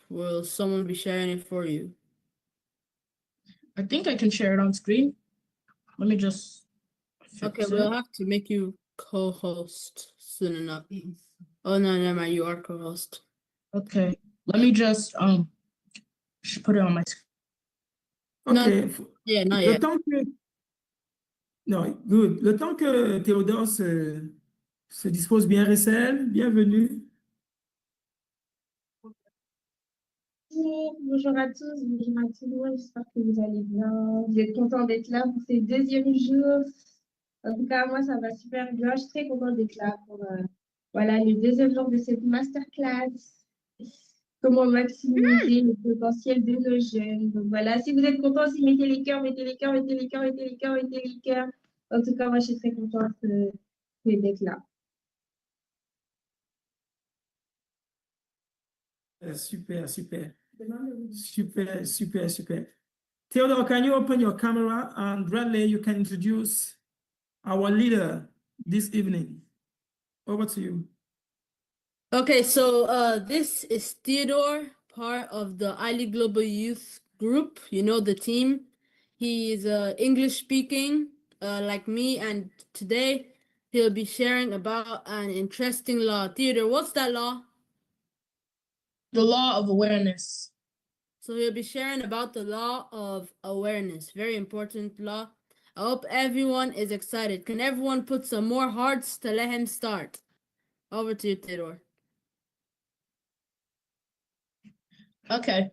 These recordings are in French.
will someone be sharing it for you? I think I can share it on screen. Let me just fix Okay, it. we'll have to make you co-host soon enough. Oh no, never mind, you are co-host. Okay, let me just put it on my screen. OK. Yeah, not Le yet. temps que... Non, good. Le temps que Théodore se dispose bien, Ressel, bienvenue. Bonjour à tous, bonjour à tout le monde, j'espère que vous allez bien. Vous êtes contents d'être là pour ces deuxièmes jours. En tout cas, moi, ça va super bien. Je suis très contente d'être là pour voilà, le deuxième jour de cette masterclass. Comment maximiser le potentiel de nos jeunes. Donc voilà, si vous êtes contents, si mettez les cœurs, mettez les cœurs, mettez les cœurs, mettez les cœurs, mettez les cœurs. En tout cas, moi, je suis très contente d'être là. Super, super. Super, super, super. Theodore, can you open your camera and Bradley, you can introduce our leader this evening. Over to you. Okay, so this is Theodore, part of the ILE Global Youth Group. You know the team. He is English speaking, like me, and today he'll be sharing about an interesting law. Theodore, what's that law? The law of awareness. So he'll be sharing about the law of awareness. Very important law. I hope everyone is excited. Can everyone put some more hearts to let him start? Over to you, Theodore. Okay.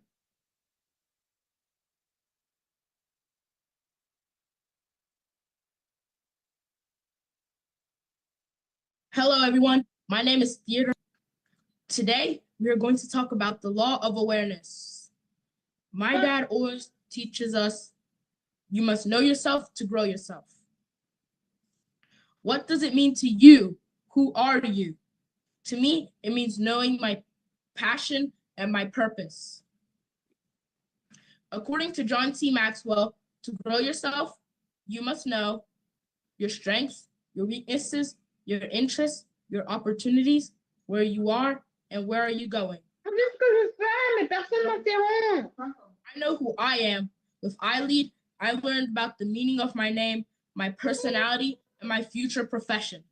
Hello, everyone. My name is Theodore. Today, we are going to talk about the law of awareness. My dad always teaches us, you must know yourself to grow yourself. What does it mean to you? Who are you? To me, it means knowing my passion and my purpose. According to John T. Maxwell, to grow yourself, you must know your strengths, your weaknesses, your interests, your opportunities, where you are, and where are you going. I know who I am. With iLead, I learned about the meaning of my name, my personality, and my future profession.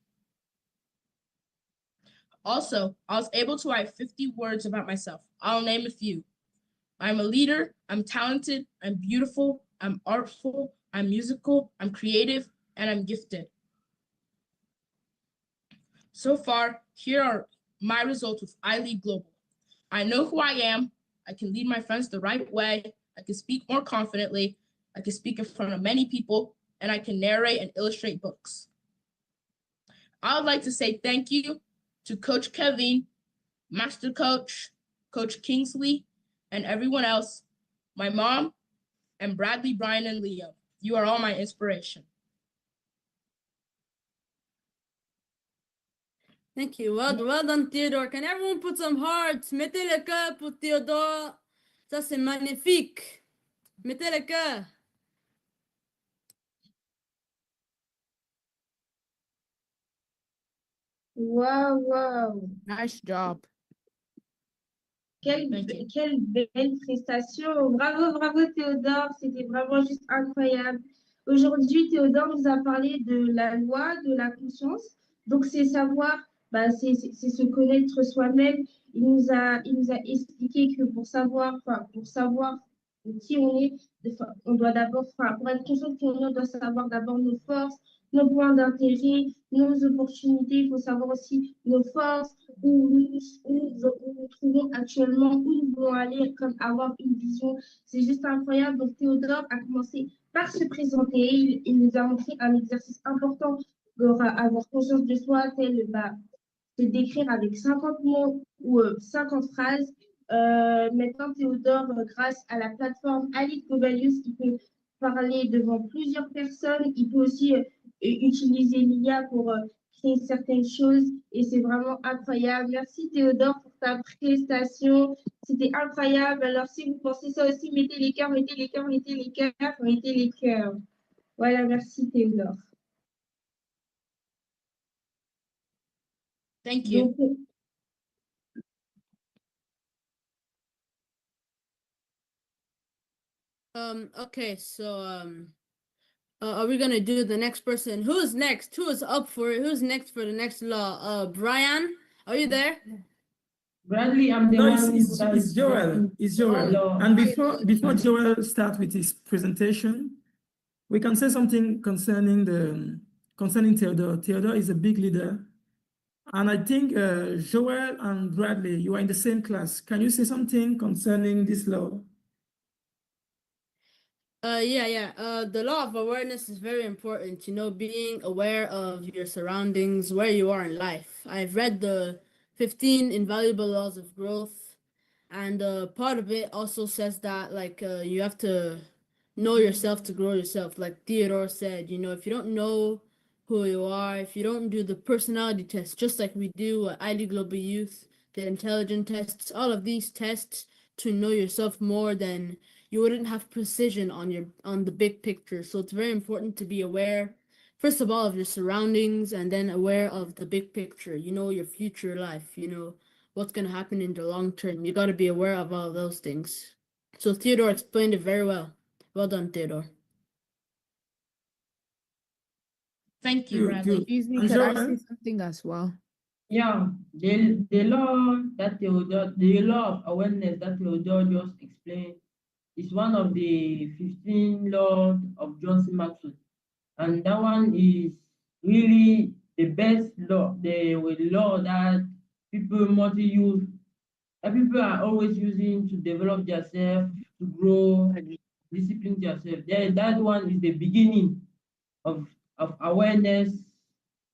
Also, I was able to write 50 words about myself. I'll name a few. I'm a leader, I'm talented, I'm beautiful, I'm artful, I'm musical, I'm creative, and I'm gifted. So far, here are my results with iLead Global. I know who I am, I can lead my friends the right way, I can speak more confidently, I can speak in front of many people, and I can narrate and illustrate books. I would like to say thank you to Coach Kelvine, Master Coach, Coach Kingsley, and everyone else, my mom, and Bradley, Brian, and Leo. You are all my inspiration. Thank you. Well done, Theodore. Can everyone put some hearts? Mettez le cœur pour Theodore. Ça, c'est magnifique. Mettez le cœur. Wow, wow. Nice job. Quelle belle prestation. Bravo, bravo Théodore. C'était vraiment juste incroyable. Aujourd'hui, Théodore nous a parlé de la loi de la conscience. Donc, c'est savoir, c'est se connaître soi-même. Il nous a expliqué que pour savoir qui on est, on doit d'abord, pour être conscient de qui on doit savoir d'abord nos forces, nos points d'intérêt, nos opportunités. Il faut savoir aussi nos forces, où nous trouvons actuellement, où nous voulons aller, comme avoir une vision. C'est juste incroyable. Donc, Théodore a commencé par se présenter. Il nous a montré un exercice important pour avoir conscience de soi, tel se décrire avec 50 mots ou 50 phrases. Maintenant, Théodore, grâce à la plateforme ILE Global Youth, il peut parler devant plusieurs personnes. Il peut aussi utiliser l'IA pour créer certaines choses et c'est vraiment incroyable. Merci Théodore pour ta prestation. C'était incroyable. Alors, si vous pensez ça aussi, mettez les cœurs, mettez les cœurs, mettez les cœurs, mettez les cœurs. Voilà, merci Théodore. Thank you. Donc, Okay, so are we gonna do the next person? Who's next? Who is up for it? Who's next for the next law? Brian, are you there? Bradley, I'm the No, one it's Joel. It's Joel. Hello. And before Joel starts with his presentation, we can say something concerning Theodore. Theodore is a big leader. And I think Joel and Bradley, you are in the same class. Can you say something concerning this law? The law of awareness is very important, you know, being aware of your surroundings, where you are in life. I've read the 15 invaluable laws of growth, and part of it also says that you have to know yourself to grow yourself. Like Theodore said, you know, if you don't know who you are, if you don't do the personality test, just like we do at ID Global Youth, the intelligence tests, all of these tests to know yourself more, then you wouldn't have precision on the big picture. So it's very important to be aware, first of all, of your surroundings, and then aware of the big picture, you know, your future life, you know, what's going to happen in the long term. You got to be aware of all those things. So Theodore explained it very well. Well done, Theodore. Thank you, Bradley. Excuse me, And could I Joel? say something as well? Yeah, the law that the law of awareness that Theodore just explained is one of the 15 laws of Johnson Maxwell. And that one is really the best law, the law that people use, that people are always using to develop themselves, to grow, discipline themselves. That one is the beginning of awareness.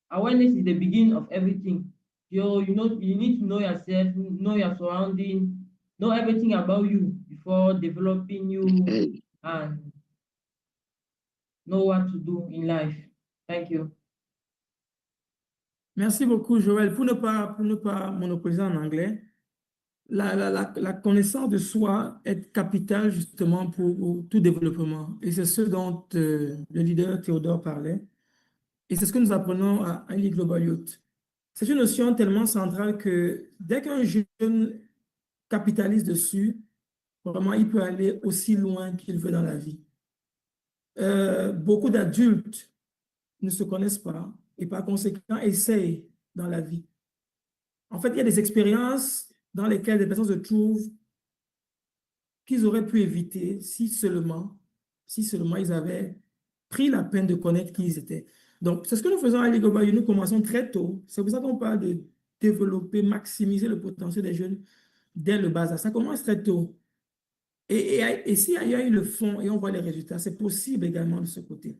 Awareness is the beginning of everything. You need to know yourself, know your surrounding, know everything about you before developing you and know what to do in life. Thank you. Merci beaucoup, Joël. Pour ne pas monopoliser en anglais, la connaissance de soi est capitale justement pour tout développement. Et c'est ce dont le leader Théodore parlait. Et c'est ce que nous apprenons à Elite Global Youth. C'est une notion tellement centrale que dès qu'un jeune capitalise dessus, vraiment, il peut aller aussi loin qu'il veut dans la vie. Beaucoup d'adultes ne se connaissent pas et par conséquent essayent dans la vie. En fait, il y a des expériences dans lesquelles des personnes se trouvent qu'ils auraient pu éviter si seulement ils avaient pris la peine de connaître qui ils étaient. Donc, c'est ce que nous faisons à l'IGOBA. Nous commençons très tôt. C'est pour ça qu'on parle de développer, maximiser le potentiel des jeunes dès le bas âge. Ça commence très tôt. Et s'il y a eu le fond et on voit les résultats, c'est possible également de ce côté.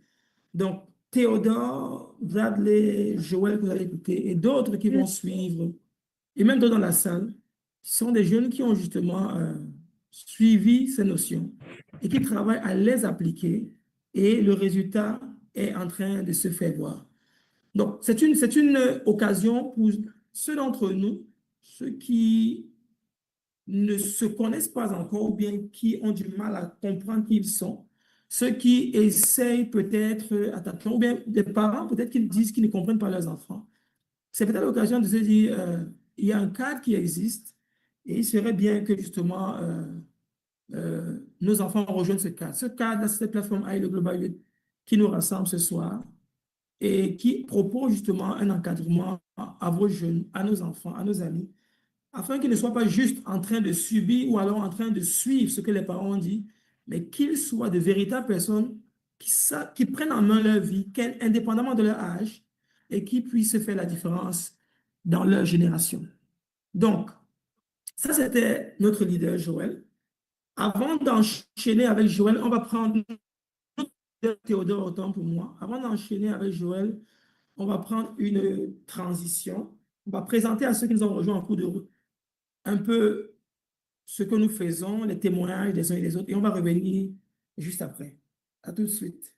Donc, Théodore, Bradley, Joël que vous allez écouter et d'autres qui vont suivre, et même d'autres dans la salle, sont des jeunes qui ont justement suivi ces notions et qui travaillent à les appliquer et le résultat est en train de se faire voir. Donc, c'est une occasion pour ceux d'entre nous, ceux qui ne se connaissent pas encore ou bien qui ont du mal à comprendre qui ils sont, ceux qui essayent peut-être à tâtons, ou bien des parents peut-être qui disent qu'ils ne comprennent pas leurs enfants. C'est peut-être l'occasion de se dire, il y a un cadre qui existe et il serait bien que justement nos enfants rejoignent ce cadre. Ce cadre, c'est cette plateforme AI, le Global Youth, qui nous rassemble ce soir et qui propose justement un encadrement à vos jeunes, à nos enfants, à nos amis, afin qu'ils ne soient pas juste en train de subir ou alors en train de suivre ce que les parents ont dit, mais qu'ils soient de véritables personnes qui prennent en main leur vie, indépendamment de leur âge, et qui puissent faire la différence dans leur génération. Donc, ça, c'était notre leader, Joël. Avant d'enchaîner avec Joël, on va prendre Théodore, autant pour moi. Avant d'enchaîner avec Joël, on va prendre une transition. On va présenter à ceux qui nous ont rejoints en cours de route un peu ce que nous faisons, les témoignages des uns et des autres, et on va revenir juste après. À tout de suite.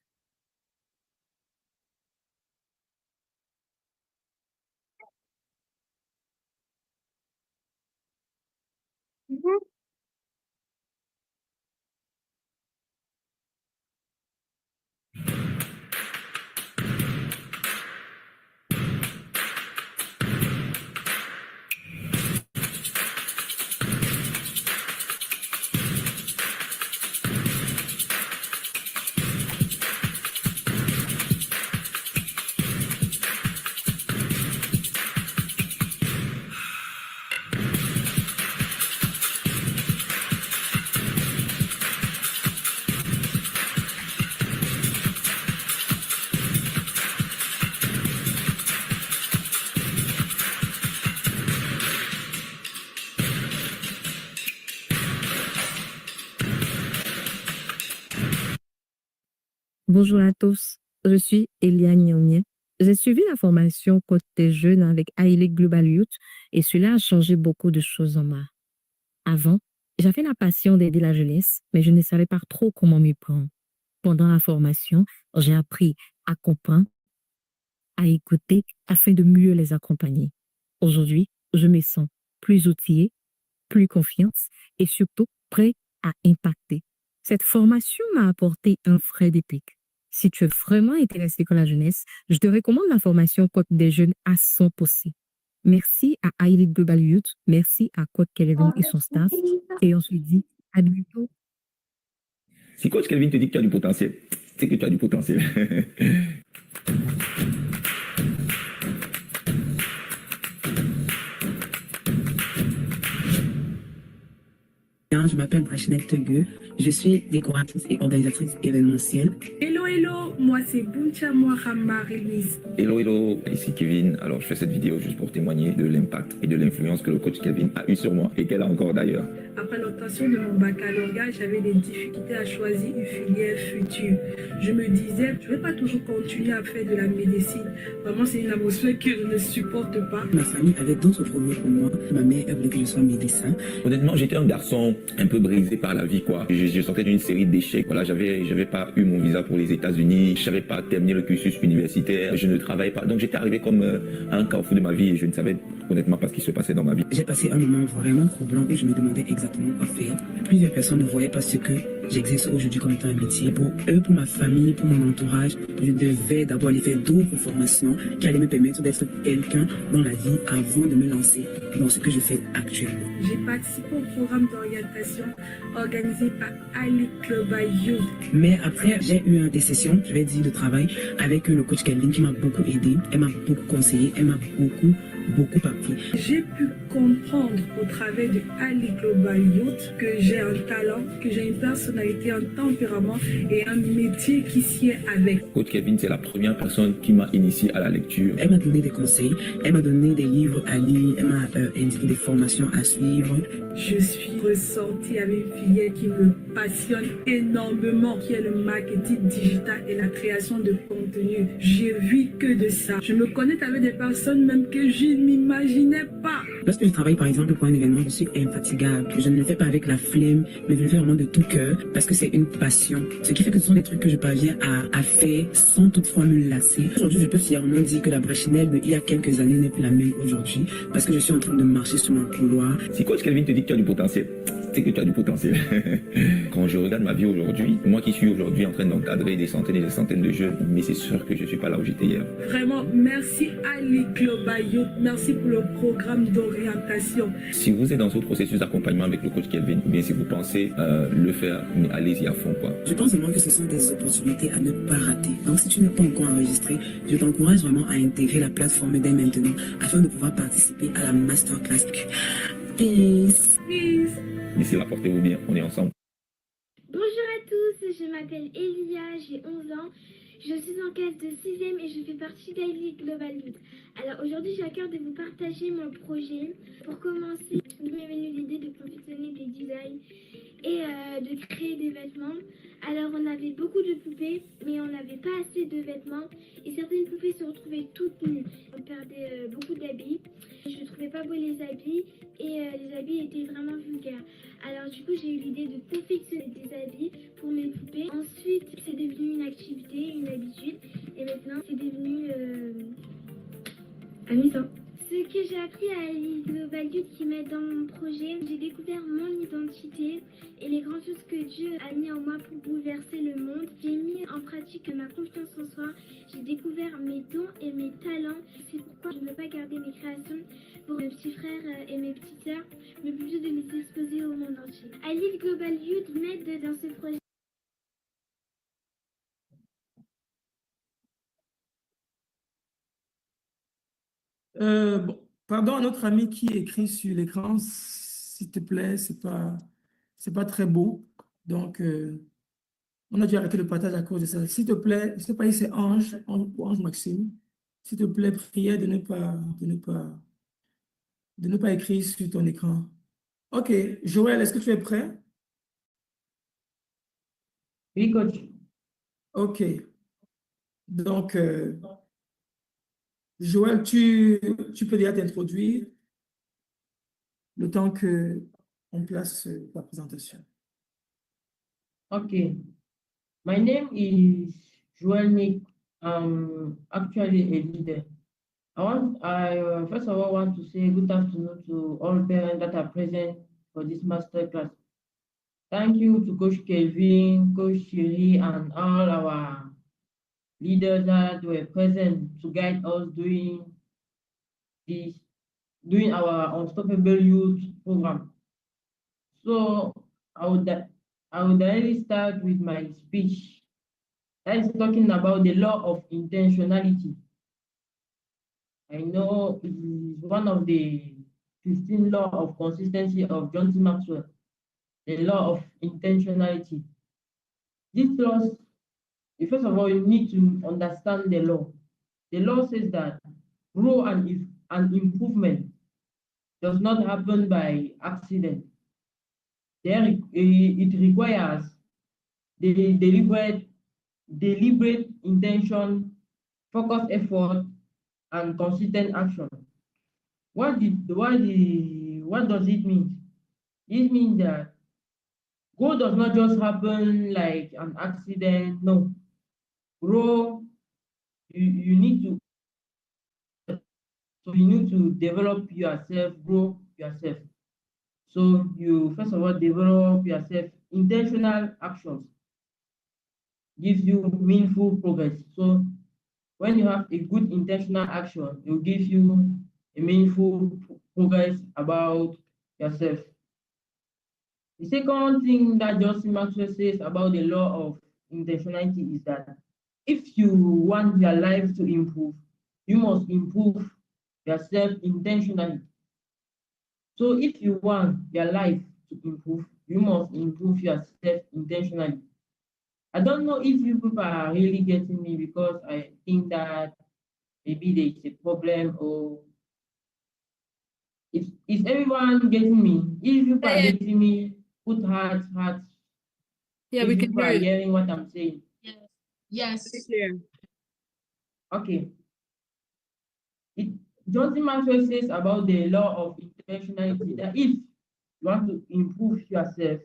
Bonjour à tous, je suis Eliane Nyong'ye. J'ai suivi la formation Coach des jeunes avec Haile Global Youth et cela a changé beaucoup de choses en moi. Avant, j'avais la passion d'aider la jeunesse, mais je ne savais pas trop comment m'y prendre. Pendant la formation, j'ai appris à comprendre, à écouter afin de mieux les accompagner. Aujourd'hui, je me sens plus outillée, plus confiante et surtout prêt à impacter. Cette formation m'a apporté un vrai déclic. Si tu es vraiment intéressé par la jeunesse, je te recommande la formation Coach des jeunes à 100%. Merci à Haile Global Youth, merci à Coach Kelvine et son staff, et on se dit à bientôt. Si Coach Kelvine te dit que tu as du potentiel, c'est que tu as du potentiel. Je m'appelle Brachinette Tegueux, je suis décoratrice et organisatrice événementielle. Hello, moi c'est Buncha Marie-Louise. Hello, ici Kevin. Alors je fais cette vidéo juste pour témoigner de l'impact et de l'influence que le coach Kelvin a eu sur moi et qu'elle a encore d'ailleurs. Après l'obtention de mon baccalauréat, j'avais des difficultés à choisir une filière future. Je me disais, je ne vais pas toujours continuer à faire de la médecine. Vraiment, c'est une atmosphère que je ne supporte pas. Ma famille avait d'autres projets pour moi. Ma mère voulait que je sois médecin. Honnêtement, j'étais un garçon un peu brisé par la vie, quoi. Je sortais d'une série d'échecs. Voilà, j'avais pas eu mon visa pour les États-Unis. Je savais pas terminer le cursus universitaire. Je ne travaillais pas. Donc j'étais arrivé comme à un carrefour de ma vie et je ne savais honnêtement pas ce qui se passait dans ma vie. J'ai passé un moment vraiment troublant et je me demandais exactement quoi faire. Plusieurs personnes ne voyaient pas ce que j'exerce aujourd'hui comme étant un métier. Pour eux, pour ma famille, pour mon entourage, je devais d'abord aller faire d'autres formations qui allaient me permettre d'être quelqu'un dans la vie avant de me lancer dans ce que je fais actuellement. J'ai participé au programme d'orientation organisé par Ali Global Youth. Mais après, j'ai eu des sessions, je vais dire, de travail avec le coach Kelvin qui m'a beaucoup aidé. Elle m'a beaucoup conseillé, elle m'a beaucoup appris. J'ai pu comprendre au travers de Ali Global Youth que j'ai un talent, que j'ai une personnalité, un tempérament et un métier qui s'y est avec. Coach Kelvin, c'est la première personne qui m'a initié à la lecture. Elle m'a donné des conseils, elle m'a donné des livres à lire, elle m'a indiqué des formations à suivre. Je suis ressortie avec une filière qui me passionne énormément, qui est le marketing digital et la création de contenu. J'ai vu que de ça. Je me connecte avec des personnes même que je n'imaginais pas. Lorsque je travaille par exemple pour un événement, je suis infatigable. Je ne le fais pas avec la flemme, mais je le fais vraiment de tout cœur parce que c'est une passion. Ce qui fait que ce sont des trucs que je parviens à faire sans toutefois me lasser. Aujourd'hui, je peux fièrement dire que la Brachinelle d'il y a quelques années n'est plus la même aujourd'hui parce que je suis en train de marcher sur mon couloir. Si Coach Kelvin te dit que tu as du potentiel, c'est que tu as du potentiel. Quand je regarde ma vie aujourd'hui, moi qui suis aujourd'hui en train d'encadrer des centaines et des centaines de jeunes, mais c'est sûr que je ne suis pas là où j'étais hier. Vraiment, merci Ali Global Youth, merci pour le programme d'orientation. Si vous êtes dans ce processus d'accompagnement avec le coach Kelvin, ou bien si vous pensez le faire, mais allez-y à fond, quoi. Je pense vraiment que ce sont des opportunités à ne pas rater. Donc si tu n'es pas encore enregistré, je t'encourage vraiment à intégrer la plateforme dès maintenant afin de pouvoir participer à la Masterclass. Peace. Peace. D'ici là, portez-vous bien, on est ensemble. Bonjour à tous, je m'appelle Elia, j'ai 11 ans. Je suis en classe de 6e et je fais partie d'Haile Global Youth. Alors aujourd'hui, j'ai à cœur de vous partager mon projet. Pour commencer, il m'est venu l'idée de confectionner des designs et de créer des vêtements. Alors on avait beaucoup de poupées, mais on n'avait pas assez de vêtements. Et certaines poupées se retrouvaient toutes nues. On perdait beaucoup d'habits. Je ne trouvais pas beau les habits et les habits étaient vraiment vulgaires. Alors du coup, j'ai eu l'idée de confectionner des habits pour mes poupées. Ensuite, c'est devenu une activité, une habitude. Et maintenant, c'est devenu amusant. Ce que j'ai appris à Haile Global Youth qui m'aide dans mon projet, j'ai découvert mon identité et les grandes choses que Dieu a mis en moi pour bouleverser le monde. J'ai mis en pratique ma confiance en soi. J'ai découvert mes dons et mes talents. C'est pourquoi je ne veux pas garder mes créations pour mes petits frères et mes petites sœurs, mais plutôt de les exposer au monde entier. Haile Global Youth m'aide dans ce projet. Bon, pardon à notre ami qui écrit sur l'écran, s'il te plaît, c'est pas très beau. Donc, on a dû arrêter le partage à cause de ça. S'il te plaît, je ne sais pas si c'est Ange Maxime, s'il te plaît, prière de ne pas écrire sur ton écran. Ok, Joël, est-ce que tu es prêt? Oui, coach. OK. Donc, Joël, tu peux déjà t'introduire le temps qu'on place ta présentation. Okay. My name is Joel Nick. I'm actually a leader. I first of all want to say good afternoon to all parents that are present for this masterclass. Thank you to Coach Kelvine, Coach Shiri, and all our leaders that were present to guide us doing our Unstoppable Youth program. So I would directly start with my speech. That is talking about the law of intentionality. I know it is one of the 15 law of consistency of John C. Maxwell, the law of intentionality. These laws, first of all, you need to understand the law. The law says that growth and improvement does not happen by accident. It requires the deliberate intention, focused effort, and consistent action. What does it mean? This means that growth does not just happen like an accident. No, grow. You need to. So you need to develop yourself, grow yourself. So you first of all develop yourself. Intentional actions gives you meaningful progress. So when you have a good intentional action, it will give you a meaningful progress about yourself. The second thing that John C. Maxwell says about the law of intentionality is that if you want your life to improve, you must improve yourself intentionally. So if you want your life to improve, you must improve yourself intentionally. I don't know if you people are really getting me, because I think that maybe there is a problem, or is everyone getting me? If you are getting me, put hearts. Yeah, if we can you are hear you. hearing what I'm saying. Yes. Okay. John C. Maxwell says about the law of intentionality that if you want to improve yourself,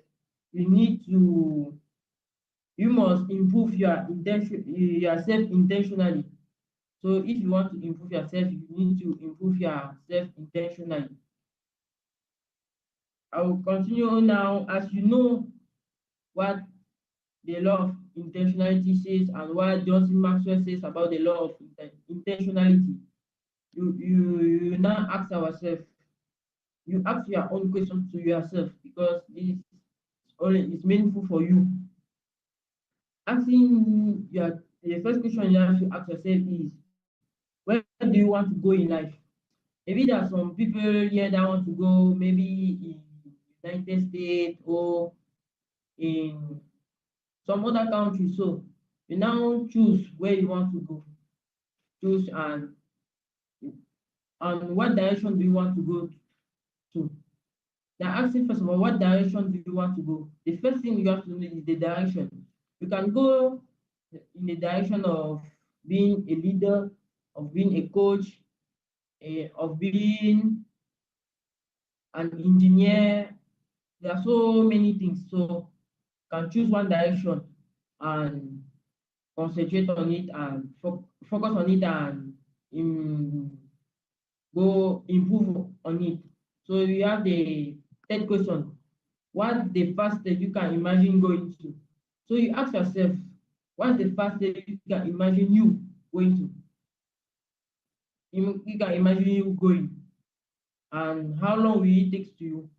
you must improve yourself intentionally. So if you want to improve yourself, you need to improve yourself intentionally. I will continue now. As you know what the law of intentionality says and what John C. Maxwell says about the law of intentionality, you now ask ourselves, you ask your own questions to yourself, because this is meaningful for you. The first question you have to ask yourself is, where do you want to go in life? Maybe there are some people here that want to go maybe in United States or in some other country. So you now choose where you want to go. Choose and what direction do you want to go to? Now asking first of all, what direction do you want to go? The first thing you have to know is the direction. You can go in the direction of being a leader, of being a coach, of being an engineer. There are so many things. So you can choose one direction and concentrate on it and focus on it and go improve on it. So you have the third question. What's the first step you can imagine going to? So you ask yourself, what's the first step you can imagine you going to? You can imagine you going, and how long will it take to you?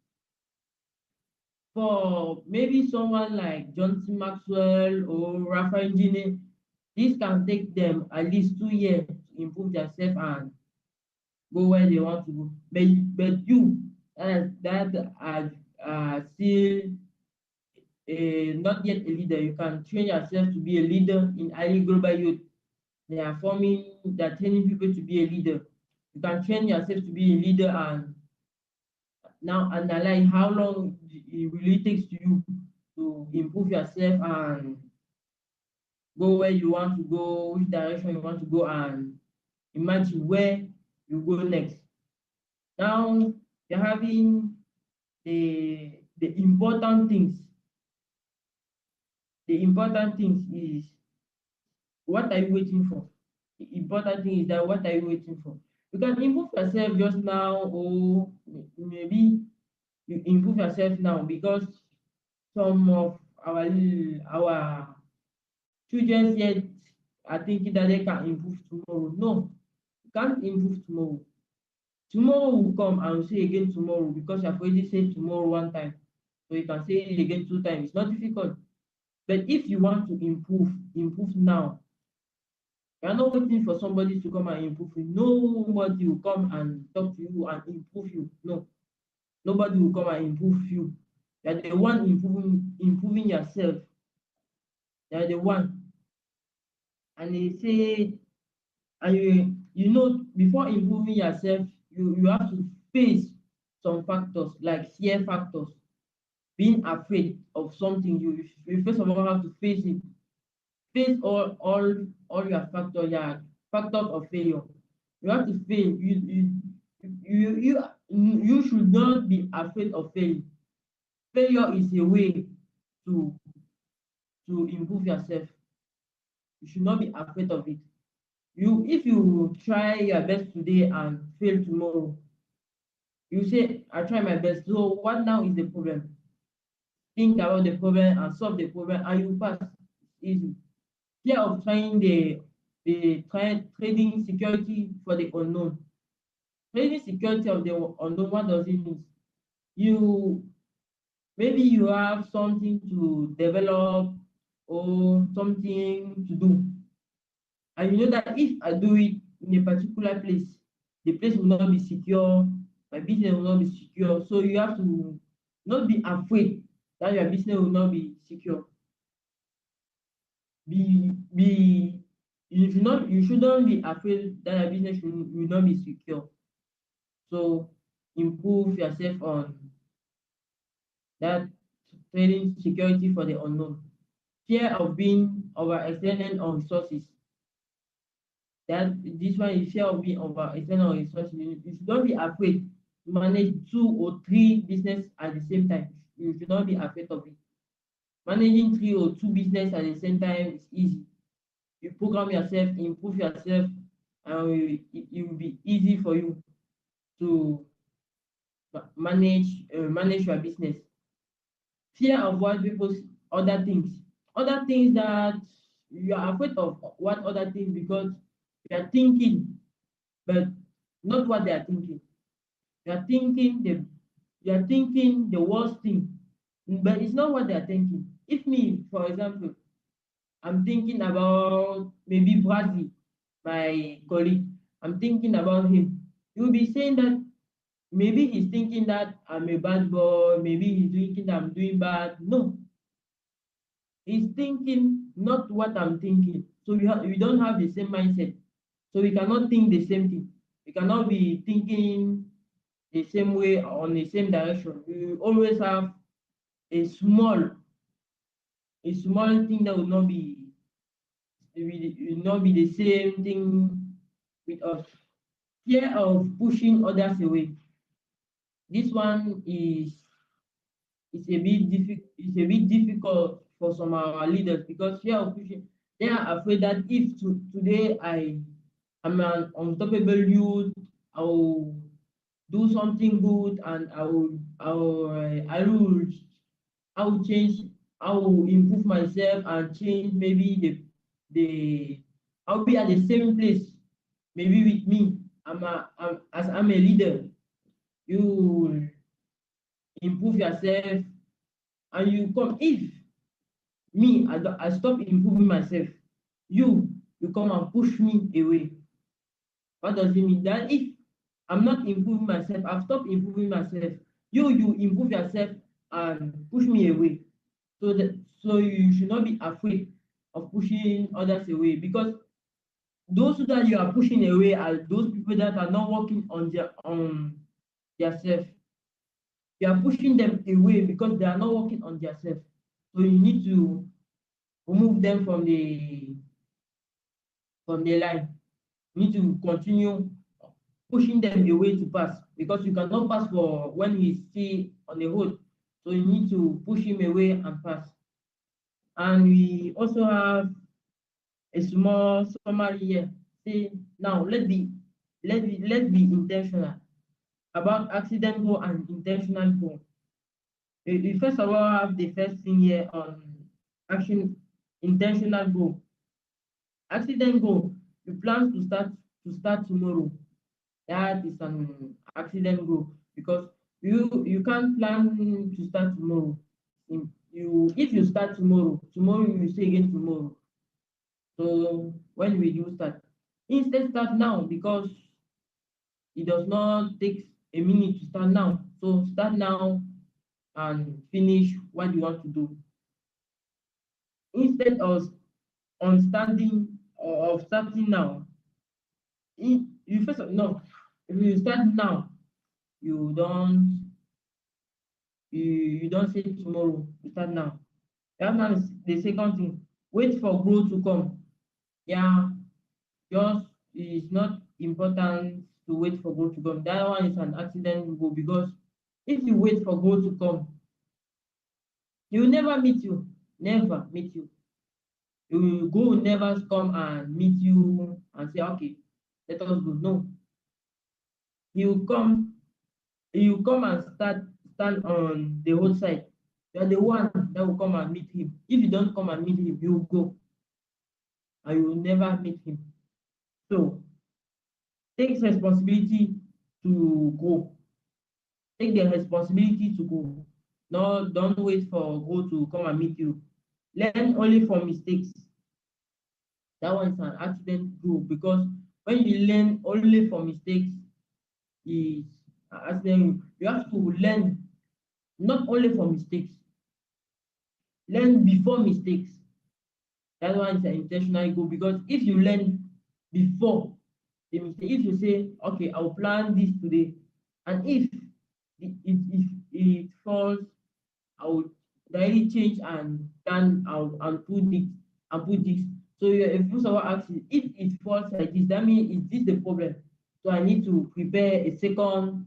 For maybe someone like John C. Maxwell or Raphaël DJINE, this can take them at least 2 years to improve themselves and go where they want to go. But you that are still not yet a leader, you can train yourself to be a leader in highly global youth. They're training people to be a leader. You can train yourself to be a leader and now analyze how long it really takes to you to improve yourself and go where you want to go, which direction you want to go, and imagine where you go next. Now you're having the important things. The important things is, what are you waiting for? The important thing is that, what are you waiting for? You can improve yourself just now, or maybe you improve yourself now because some of our children yet are thinking that they can improve tomorrow. No, you can't improve tomorrow. Tomorrow will come and will say again tomorrow, because you have already said tomorrow one time. So you can say it again 2 times. It's not difficult. But if you want to improve, improve now. You are not waiting for somebody to come and improve you. Nobody will come and talk to you and improve you. No. Nobody will come and improve you. You are the one improving yourself. You are the one. And they say, and you know, before improving yourself, you have to face some factors, like fear factors. Being afraid of something, you first of all have to face it. Face all your factors, your factors of failure. You have to fail. You should not be afraid of failing. Failure is a way to improve yourself. You should not be afraid of it. If you try your best today and fail tomorrow, you say, I try my best. So what now is the problem? Think about the problem and solve the problem, and you pass. Easy. Fear of trying trading security for the unknown. Trading security of the unknown, what does it mean? Maybe you have something to develop or something to do. And you know that if I do it in a particular place, the place will not be secure, my business will not be secure. So you have to not be afraid that your business will not be secure. You shouldn't be afraid that your business will not be secure. So improve yourself on that trading security for the unknown. Fear of being overextended on resources. This one is fear of being overextended on resources. You should not be afraid to manage 2 or 3 businesses at the same time. You should not be afraid of it. Managing 3 or 2 businesses at the same time is easy. You program yourself, improve yourself, and it will be easy for you to manage your business. Fear of what people's other things that you are afraid of, what other things, because you are thinking, but not what they are thinking. You are thinking the worst thing, but it's not what they are thinking. If me, for example, I'm thinking about maybe Bradley, my colleague, I'm thinking about him, you'll be saying that maybe he's thinking that I'm a bad boy, maybe he's thinking that I'm doing bad. No. He's thinking not what I'm thinking. So we don't have the same mindset. So we cannot think the same thing. We cannot be thinking the same way on the same direction. We always have a small thing that will not be the same thing with us. Fear of pushing others away. This one is a bit difficult for some of our leaders, because fear of pushing, they are afraid that if today I am an unstoppable youth, I will do something good, and I will change, I will improve myself and change. Maybe I'll be at the same place, maybe with me. As I'm a leader, you improve yourself, and you come. If me, I stop improving myself, you come and push me away. What does it mean? That if I'm not improving myself, I've stopped improving myself, you improve yourself and push me away. So you should not be afraid of pushing others away, because those that you are pushing away are those people that are not working on their self. You are pushing them away because they are not working on their self. So you need to remove them from the line. You need to continue pushing them away to pass, because you cannot pass for when he's still on the road. So you need to push him away and pass. And we also have a small summary here. See, now let's be intentional about accident goal and intentional goal. We first of all have the first thing here on action intentional goal. Accident goal, you plan to start tomorrow. That is an accident goal, because you can't plan to start tomorrow. If you start tomorrow you will say again tomorrow. So when will you start? Instead, start now, because it does not take a minute to start now. So start now and finish what you want to do. Instead of starting now, if you start now, you don't say tomorrow, you start now. That is the second thing. Wait for growth to come. Yeah, just it's not important to wait for growth to come. That one is an accident goal, because if you wait for growth to come, he will never meet you. Never meet you. Your goal will never come and meet you and say, okay, let us go. No. He will come and stand on the roadside. You are the one that will come and meet him. If you don't come and meet him, you will go. And you will never meet him. So take responsibility to go. Take the responsibility to go. No, don't wait for go to come and meet you. Learn only from mistakes. That one is an accident goal, because when you learn only from mistakes, is accident. You have to learn not only from mistakes. Learn before mistakes. That one is an intentional goal, because if you learn before the mistake, if you say, okay, I'll plan this today, and if it falls, I will directly change and then I'll put this. So if you ask, if it falls like this, that means is this the problem? So I need to prepare a second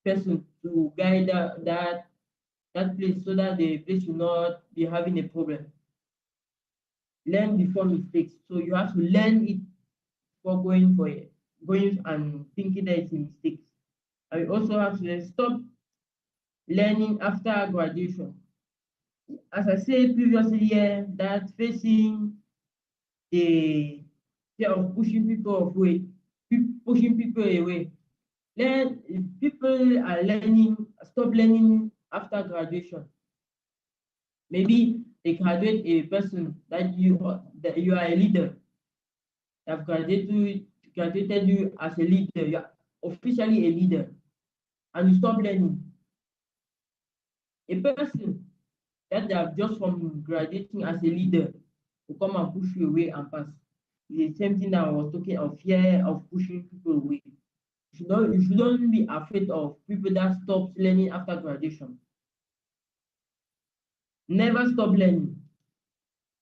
person to guide that place, so that the place will not be having a problem. Learn before mistakes. So you have to learn it before going and thinking that it's a mistake. I also have to stop learning after graduation. As I said previously here, that facing the fear of pushing people away. People are stop learning after graduation. Maybe they graduate a person that you are a leader. They have graduated you as a leader. You are officially a leader, and you stop learning. A person that they have just from graduating as a leader to come and push you away and pass. It's the same thing that I was talking of, fear of pushing people away. You shouldn't be afraid of people that stop learning after graduation. Never stop learning.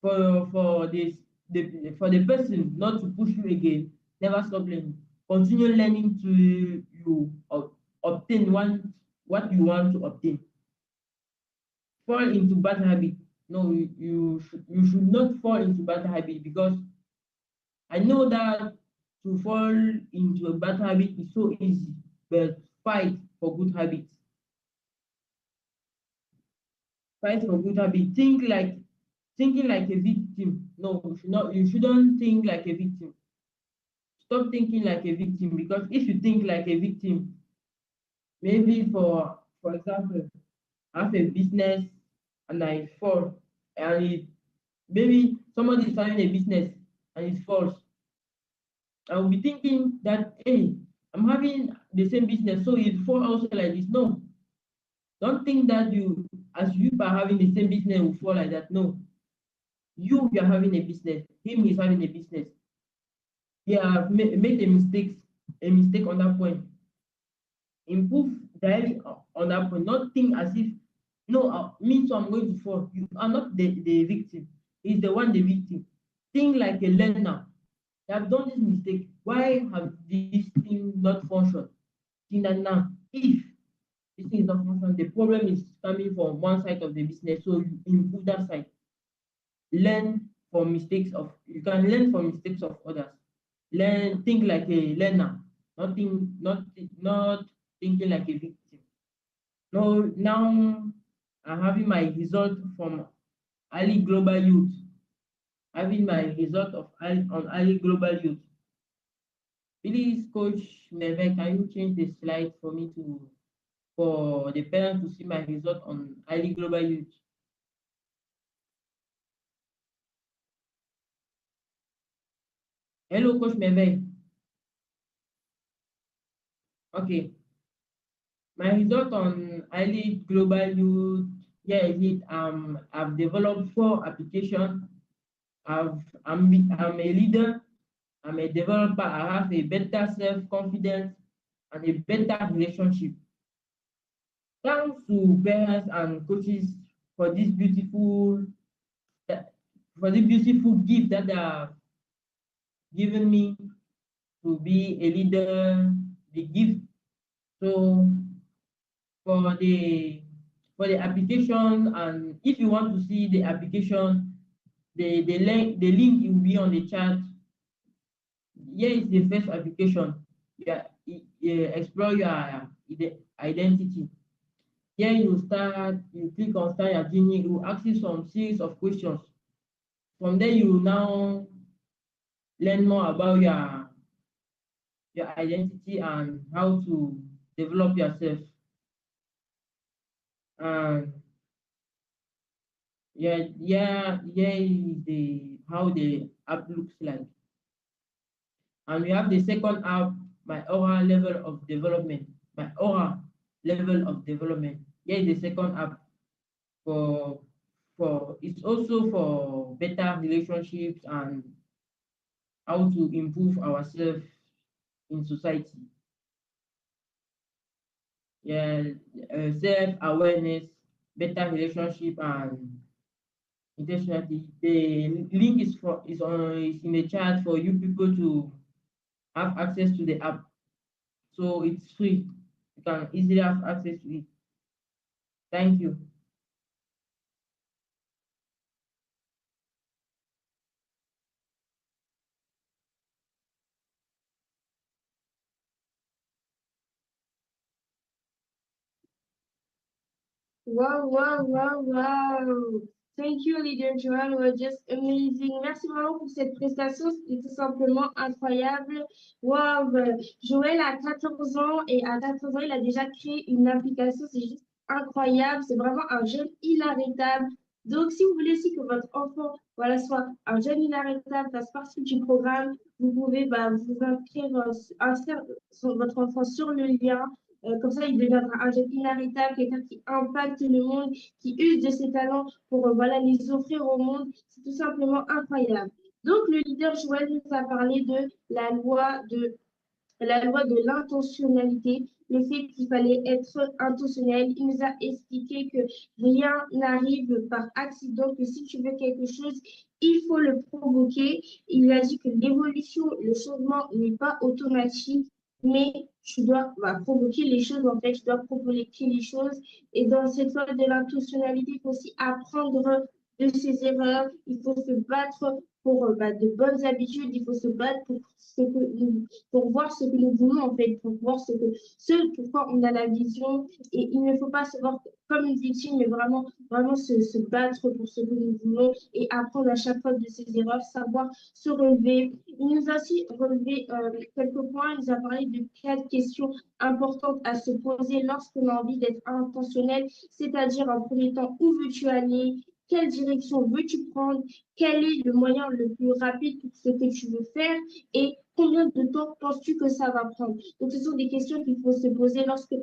For the person not to push you again, never stop learning. Continue learning till you obtain what you want to obtain. Fall into bad habit. No, you should not fall into bad habit, because I know that to fall into a bad habit is so easy, but fight for good habits. Fight for good habit. Thinking like a victim. No, you shouldn't think like a victim. Stop thinking like a victim, because if you think like a victim, maybe for example, I have a business and I fall, and maybe somebody is starting a business and it falls. I will be thinking that, hey, I'm having the same business, so it fall also like this. No, don't think that you are having the same business will fall like that. No, you are having a business. Him is having a business. He have made a mistake on that point. Improve daily on that point. Not think as if No, me too, I'm going to fall. You are not the victim. It's the one the victim. Think like a learner. They have done this mistake. Why have this thing not functioned? Think that now, if this thing is not functioning, the problem is coming from one side of the business. So you improve that side. Learn from mistakes of, you can learn from mistakes of others. Learn, think like a learner, not thinking like a victim. No, now I'm having my result from early global youth. Having my result of on early global youth. Please, Coach Neve, can you change the slide for me for the parents to see my result on early global youth? Hello, Coach Neve. Okay. My result on early global youth, yeah, is it I've developed 4 applications. I'm a leader, I'm a developer, I have a better self-confidence and a better relationship. Thanks to parents and coaches for this beautiful gift that they have given me to be a leader, the gift. So for the application, and if you want to see the application, the link will be on the chat. Here is the first application. Yeah, explore your identity. Here you click on start your journey. It will ask you some series of questions. From there, you will now learn more about your identity and how to develop yourself. And yeah, here is how the app looks like. And we have the second app, my aura level of development. My aura level of development. Here is the second app for it's also for better relationships and how to improve ourselves in society. Yeah, self-awareness, better relationship, and intentionality. The link is in the chat for you people to have access to the app. So it's free. You can easily have access to it. Thank you. Wow, wow, wow, wow. Thank you, Leader Joel. You were just amazing. Merci vraiment pour cette prestation. C'était tout simplement incroyable. Wow. Joël a 14 ans et à 14 ans, il a déjà créé une application. C'est juste incroyable. C'est vraiment un jeune inarrêtable. Donc, si vous voulez aussi que votre enfant soit un jeune inarrêtable, fasse partie du programme, vous pouvez vous inscrire votre enfant sur le lien. Comme ça, il deviendra un jeune inarrêtable, quelqu'un qui impacte le monde, qui use de ses talents pour les offrir au monde. C'est tout simplement incroyable. Donc, le leader Joël nous a parlé de la loi de l'intentionnalité, le fait qu'il fallait être intentionnel. Il nous a expliqué que rien n'arrive par accident, que si tu veux quelque chose, il faut le provoquer. Il a dit que l'évolution, le changement n'est pas automatique, mais tu dois provoquer les choses, en fait, tu dois provoquer les choses. Et dans cette loi de l'intentionnalité, il faut aussi apprendre de ses erreurs, il faut se battre pour de bonnes habitudes, il faut se battre pour voir ce que nous voulons, en fait, pour voir ce pourquoi on a la vision. Et il ne faut pas se voir comme une victime, mais vraiment se battre pour ce que nous voulons et apprendre à chaque fois de ses erreurs, savoir se relever. Il nous a aussi relevé quelques points. Il nous a parlé de 4 questions importantes à se poser lorsqu'on a envie d'être intentionnel, c'est-à-dire en premier temps, où veux-tu aller? Quelle direction veux-tu prendre? Quel est le moyen le plus rapide pour ce que tu veux faire? Et combien de temps penses-tu que ça va prendre? Donc, ce sont des questions qu'il faut se poser lorsque,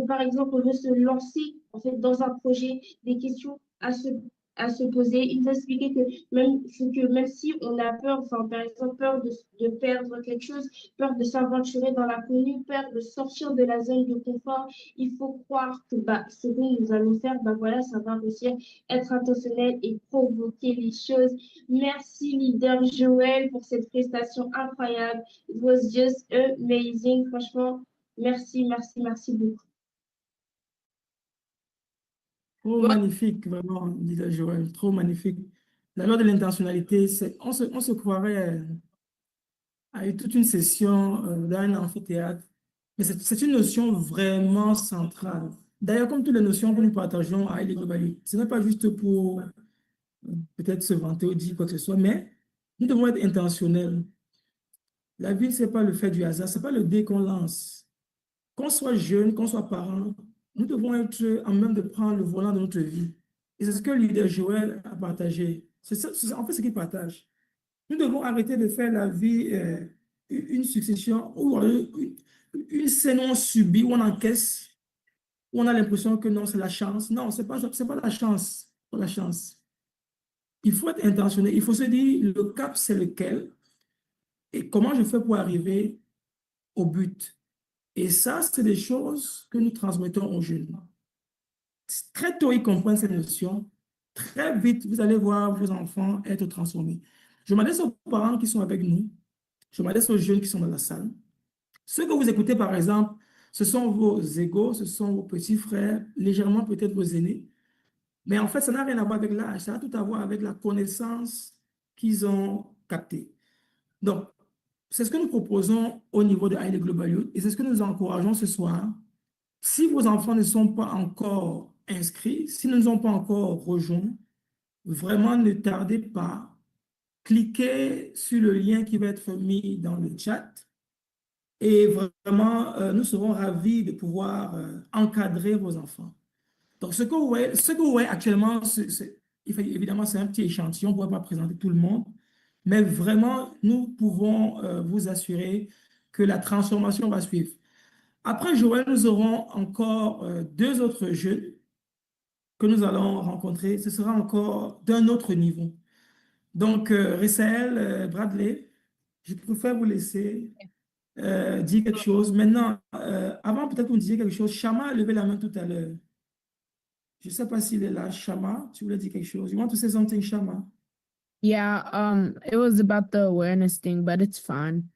par exemple, on veut se lancer en fait, dans un projet, des questions à se à se poser. Il nous a expliqué que même si on a peur, enfin, par exemple, peur de perdre quelque chose, peur de s'aventurer dans l'inconnu, peur de sortir de la zone de confort, il faut croire que ce que nous allons faire, voilà, ça va réussir, être intentionnel et provoquer les choses. Merci, leader Joël, pour cette prestation incroyable. It was just amazing. Franchement, merci, merci, merci beaucoup. Trop magnifique, vraiment, leader Joël, trop magnifique. La loi de l'intentionnalité, on se croirait à toute une session dans un amphithéâtre, mais c'est une notion vraiment centrale. D'ailleurs, comme toutes les notions que nous partageons à Elite Global, ce n'est pas juste pour peut-être se vanter ou dire quoi que ce soit, mais nous devons être intentionnels. La vie, ce n'est pas le fait du hasard, ce n'est pas le dé qu'on lance. Qu'on soit jeune, qu'on soit parent, nous devons être en même de prendre le volant de notre vie. Et c'est ce que le leader Joël a partagé. C'est en fait ce qu'il partage. Nous devons arrêter de faire la vie une succession ou une scène où on subit, où on encaisse, où on a l'impression que non, c'est la chance. Non, ce n'est pas la chance. Pas la chance. Il faut être intentionnel. Il faut se dire, le cap, c'est lequel et comment je fais pour arriver au but. Et ça, c'est des choses que nous transmettons aux jeunes. Très tôt, ils comprennent cette notion. Très vite, vous allez voir vos enfants être transformés. Je m'adresse aux parents qui sont avec nous. Je m'adresse aux jeunes qui sont dans la salle. Ceux que vous écoutez, par exemple, ce sont vos égaux, ce sont vos petits frères, légèrement peut-être vos aînés. Mais en fait, ça n'a rien à voir avec l'âge. Ça a tout à voir avec la connaissance qu'ils ont captée. Donc, c'est ce que nous proposons au niveau de Highly Global Youth et c'est ce que nous encourageons ce soir. Si vos enfants ne sont pas encore inscrits, s'ils ne nous ont pas encore rejoints, vraiment ne tardez pas. Cliquez sur le lien qui va être mis dans le chat et vraiment, nous serons ravis de pouvoir encadrer vos enfants. Donc, ce que vous voyez actuellement, évidemment, c'est un petit échantillon, on ne pourrait pas présenter tout le monde, mais vraiment, nous pouvons vous assurer que la transformation va suivre. Après Joël, nous aurons encore deux autres jeunes que nous allons rencontrer. Ce sera encore d'un autre niveau. Donc, Raphaël, Bradley, je préfère vous laisser dire quelque chose. Maintenant, avant peut-être que vous disiez quelque chose, Shama a levé la main tout à l'heure. Je ne sais pas s'il est là. Shama, tu voulais dire quelque chose? You want to say something, Shama? Yeah, it was about the awareness thing, but it's fine.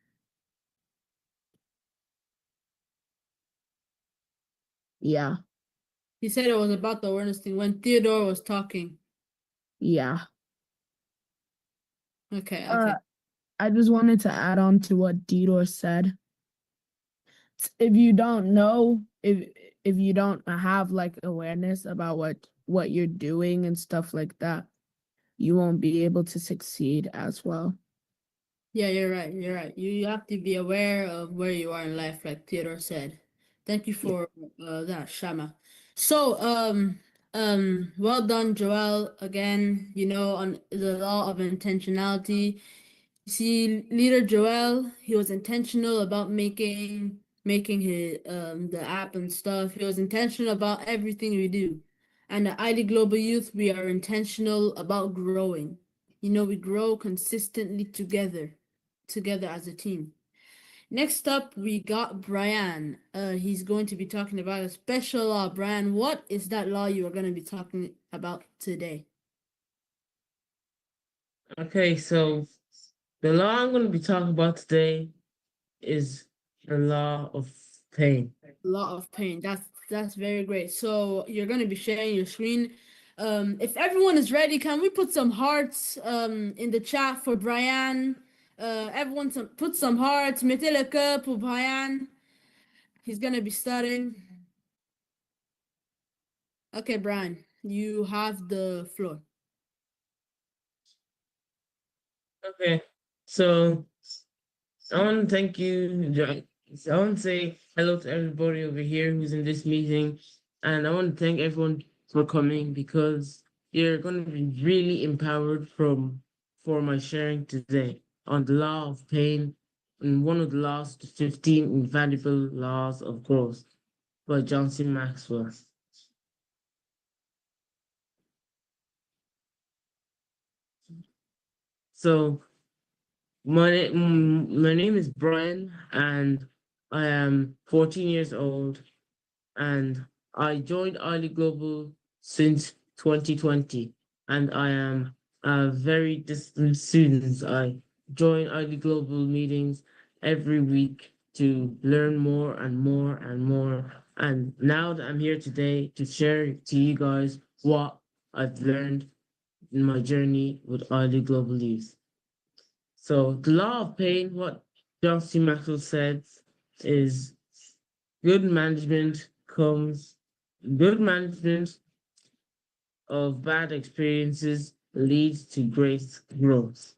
Yeah. He said it was about the awareness thing when Theodore was talking. Yeah. Okay. I just wanted to add on to what Theodore said. If you don't know, if you don't have like awareness about what you're doing and stuff like that, you won't be able to succeed as well. Yeah, you're right. You're right. You have to be aware of where you are in life, like Theodore said. Thank you for that, Shama. So, well done, Joel. Again, on the law of intentionality. You see, leader Joel, he was intentional about making his the app and stuff. He was intentional about everything we do. And the ID Global Youth, we are intentional about growing. We grow consistently together as a team. Next up, we got Brian. He's going to be talking about a special law. Brian, what is that law you are going to be talking about today? Okay, so the law I'm going to be talking about today is the law of pain. Law of pain. That's very great. So you're going to be sharing your screen. If everyone is ready, can we put some hearts in the chat for Brian? Everyone put some hearts. Mettez le cœur pour Brian. He's going to be studying. Okay, Brian, you have the floor. Okay, so I want to thank you, John. I want to say hello to everybody over here who's in this meeting, and I want to thank everyone for coming because you're going to be really empowered for my sharing today on the law of pain and one of the last 15 invaluable laws of growth by John C. Maxwell. So my name is Brian, and I am 14 years old, and I joined Early Global since 2020, and I am a very distant student. I join Early Global meetings every week to learn more and more and more. And now that I'm here today to share to you guys what I've learned in my journey with Early Global Youth. So the law of pain, what John C. Maxwell said, is good management of bad experiences leads to great growth.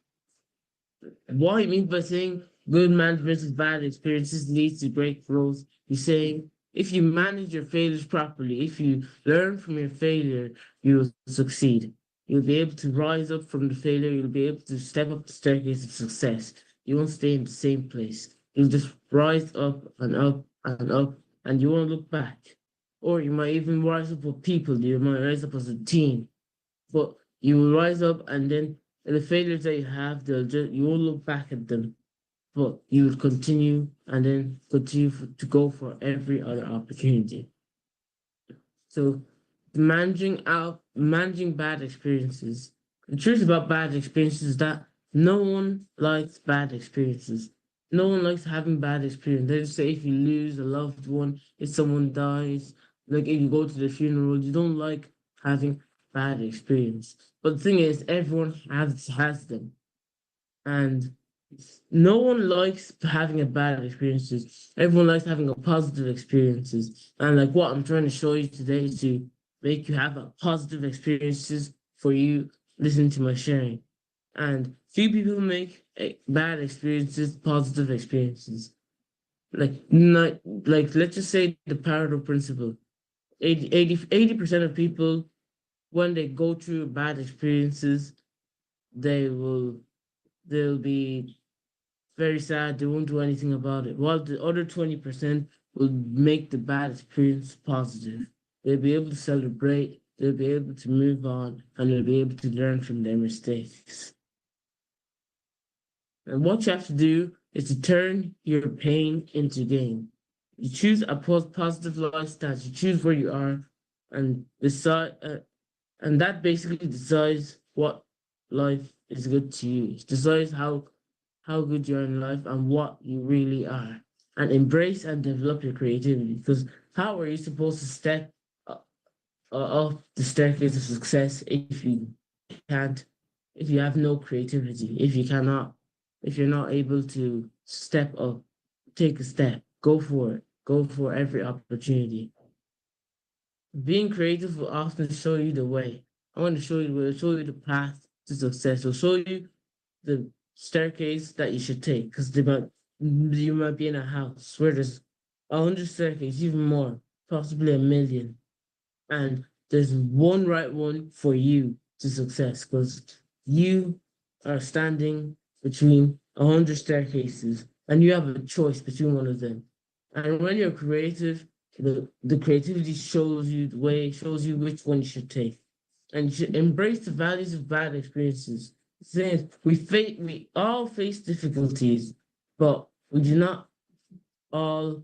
What he means by saying good management of bad experiences leads to great growth, he's saying if you manage your failures properly, if you learn from your failure, you'll succeed. You'll be able to rise up from the failure, you'll be able to step up the staircase of success. You won't stay in the same place. You'll just rise up and up and up, and you won't look back. Or you might even rise up with people, you might rise up as a team. But you will rise up, and then the failures that you have, you won't look back at them, but you will continue and then continue to go for every other opportunity. So managing bad experiences. The truth about bad experiences is that no one likes bad experiences. No one likes having bad experience. They just say if you lose a loved one, if someone dies, like if you go to the funeral, you don't like having bad experience. But the thing is, everyone has them, and no one likes having a bad experiences. Everyone likes having a positive experiences. And like what I'm trying to show you today is to make you have a positive experiences for you listening to my sharing. And few people make bad experiences positive experiences. Like let's just say the Pareto principle. 80% of people, when they go through bad experiences, they'll be very sad. They won't do anything about it. While the other 20% will make the bad experience positive. They'll be able to celebrate, they'll be able to move on, and they'll be able to learn from their mistakes. And what you have to do is to turn your pain into gain. You choose a positive lifestyle. You choose where you are, and decide, and that basically decides what life is good to you. It decides how good you are in life and what you really are. And embrace and develop your creativity. Because how are you supposed to step up the staircase of success if you can't, if you have no creativity, if you're not able to step up, take a step, go for it, go for every opportunity. Being creative will often show you the way. I want to show you the path to success. It'll show you the staircase that you should take, because you might be in a house where there's 100 staircases, even more, possibly 1,000,000. And there's one right one for you to success, because you are standing between 100 staircases and you have a choice between one of them. And when you're creative, the creativity shows you the way, shows you which one you should take. And you should embrace the values of bad experiences. Saying we all face difficulties, but we do not all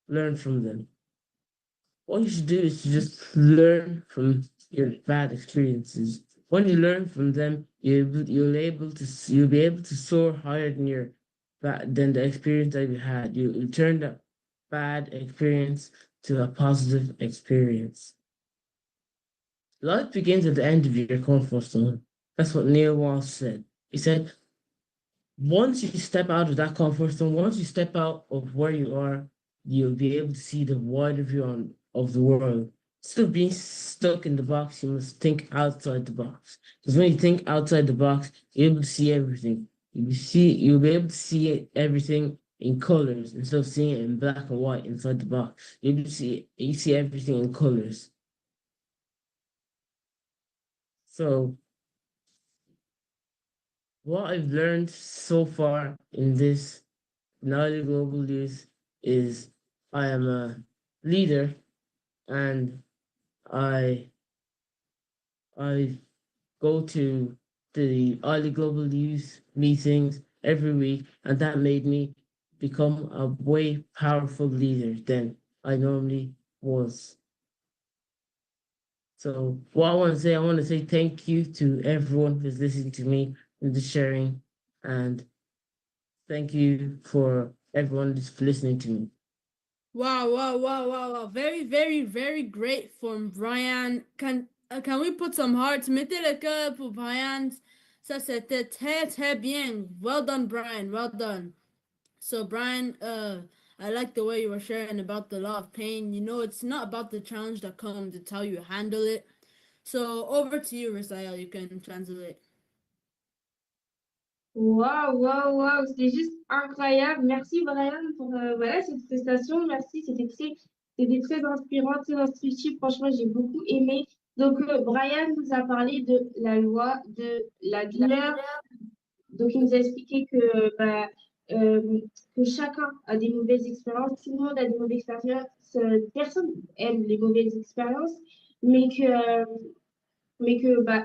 learn from them. What you should do is to just learn from your bad experiences. When you learn from them, you'll be able to soar higher than the experience that you had. You turn that bad experience to a positive experience. Life begins at the end of your comfort zone. That's what Neil Walsh said. He said, once you step out of that comfort zone, once you step out of where you are, you'll be able to see the wider view of the world. Instead of being stuck in the box, you must think outside the box. Because when you think outside the box, you're able to see everything. You'll be able to see everything in colors instead of seeing it in black and white inside the box. You see everything in colors. So what I've learned so far in this Early Global Youth is I am a leader, and I I go to the early global youth meetings every week, and that made me become a way powerful leader than I normally was. So what I want to say thank you to everyone who's listening to me and just sharing, and thank you for everyone just listening to me. Wow, wow, wow, wow, wow. Very, very, very great from Brian. Can we put some hearts? Mettez le cœur pour Brian. Ça, c'était très, très bien. Well done, Brian. Well done. So, Brian, I like the way you were sharing about the law of pain. You know, it's not about the challenge that comes, it's how you handle it. So, over to you, Raphaël. You can translate. Waouh, waouh, waouh, c'était juste incroyable. Merci Brian pour voilà, cette prestation. Merci, c'était très inspirant, très instructif. Franchement, j'ai beaucoup aimé. Donc, Brian nous a parlé de la loi de la douleur. Donc, il nous a expliqué que chacun a des mauvaises expériences. Tout le monde a des mauvaises expériences. Personne aime les mauvaises expériences, mais que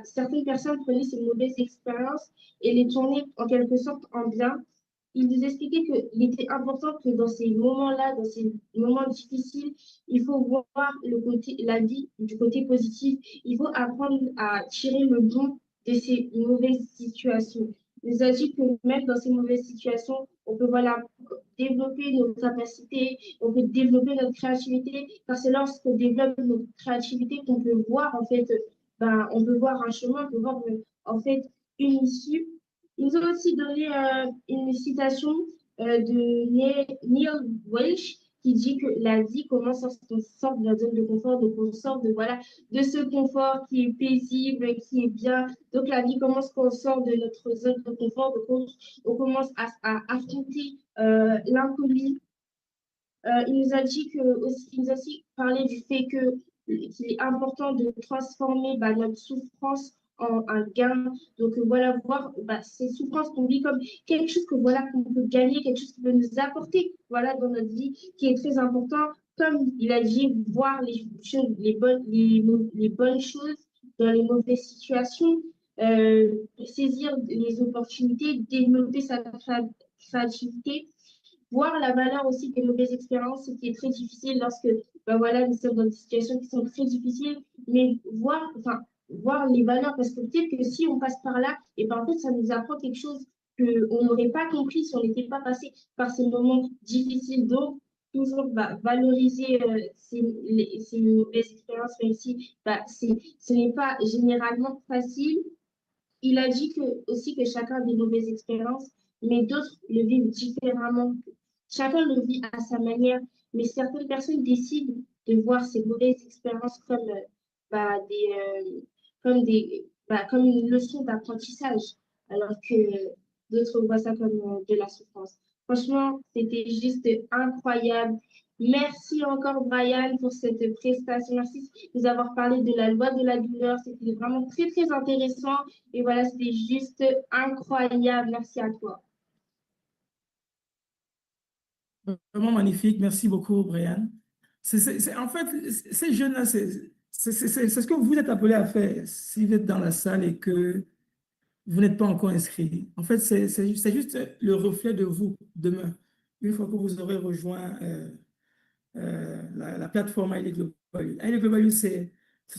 certaines personnes prenaient ces mauvaises expériences et les tournaient en quelque sorte en bien. Il nous expliquait qu'il était important que dans ces moments-là, dans ces moments difficiles, il faut voir la vie du côté positif. Il faut apprendre à tirer le bon de ces mauvaises situations. Il nous a dit que même dans ces mauvaises situations, on peut développer nos capacités, on peut développer notre créativité, car c'est lorsqu'on développe notre créativité qu'on peut voir en fait on peut voir un chemin, on peut voir en fait une issue. Ils nous ont aussi donné une citation de Neil Welch qui dit que la vie commence lorsqu'on sort de la zone de confort, donc on sort de ce confort qui est paisible, qui est bien. Donc la vie commence quand on sort de notre zone de confort, donc on commence à affronter l'inconnu. Il nous a dit il nous a aussi parlé du fait qu'il est important de transformer notre souffrance en un gain. Donc voir ces souffrances qu'on vit comme quelque chose qu'on peut gagner, quelque chose qui peut nous apporter dans notre vie, qui est très important. Comme il a dit, voir les bonnes choses dans les mauvaises situations, saisir les opportunités, développer sa créativité. Voir la valeur aussi des mauvaises expériences, ce qui est très difficile lorsque nous sommes dans des situations qui sont très difficiles, mais voir les valeurs, parce que peut-être que si on passe par là, et en fait, ça nous apprend quelque chose qu'on n'aurait pas compris si on n'était pas passé par ces moments difficiles. Donc, toujours valoriser ces mauvaises expériences, même si ce n'est pas généralement facile. Il a dit aussi que chacun a des mauvaises expériences, mais d'autres le vivent différemment. Chacun le vit à sa manière, mais certaines personnes décident de voir ces mauvaises expériences comme une leçon d'apprentissage, alors que d'autres voient ça comme de la souffrance. Franchement, c'était juste incroyable. Merci encore, Brian, pour cette prestation. Merci de nous avoir parlé de la loi de la douleur. C'était vraiment très, très intéressant. Et voilà, c'était juste incroyable. Merci à toi. Vraiment magnifique. Merci beaucoup, Brian. En fait, ces jeunes-là, c'est ce que vous êtes appelés à faire si vous êtes dans la salle et que vous n'êtes pas encore inscrit. En fait, c'est juste le reflet de vous demain. Une fois que vous aurez rejoint la plateforme Highly Global Youth. Highly Global Youth, c'est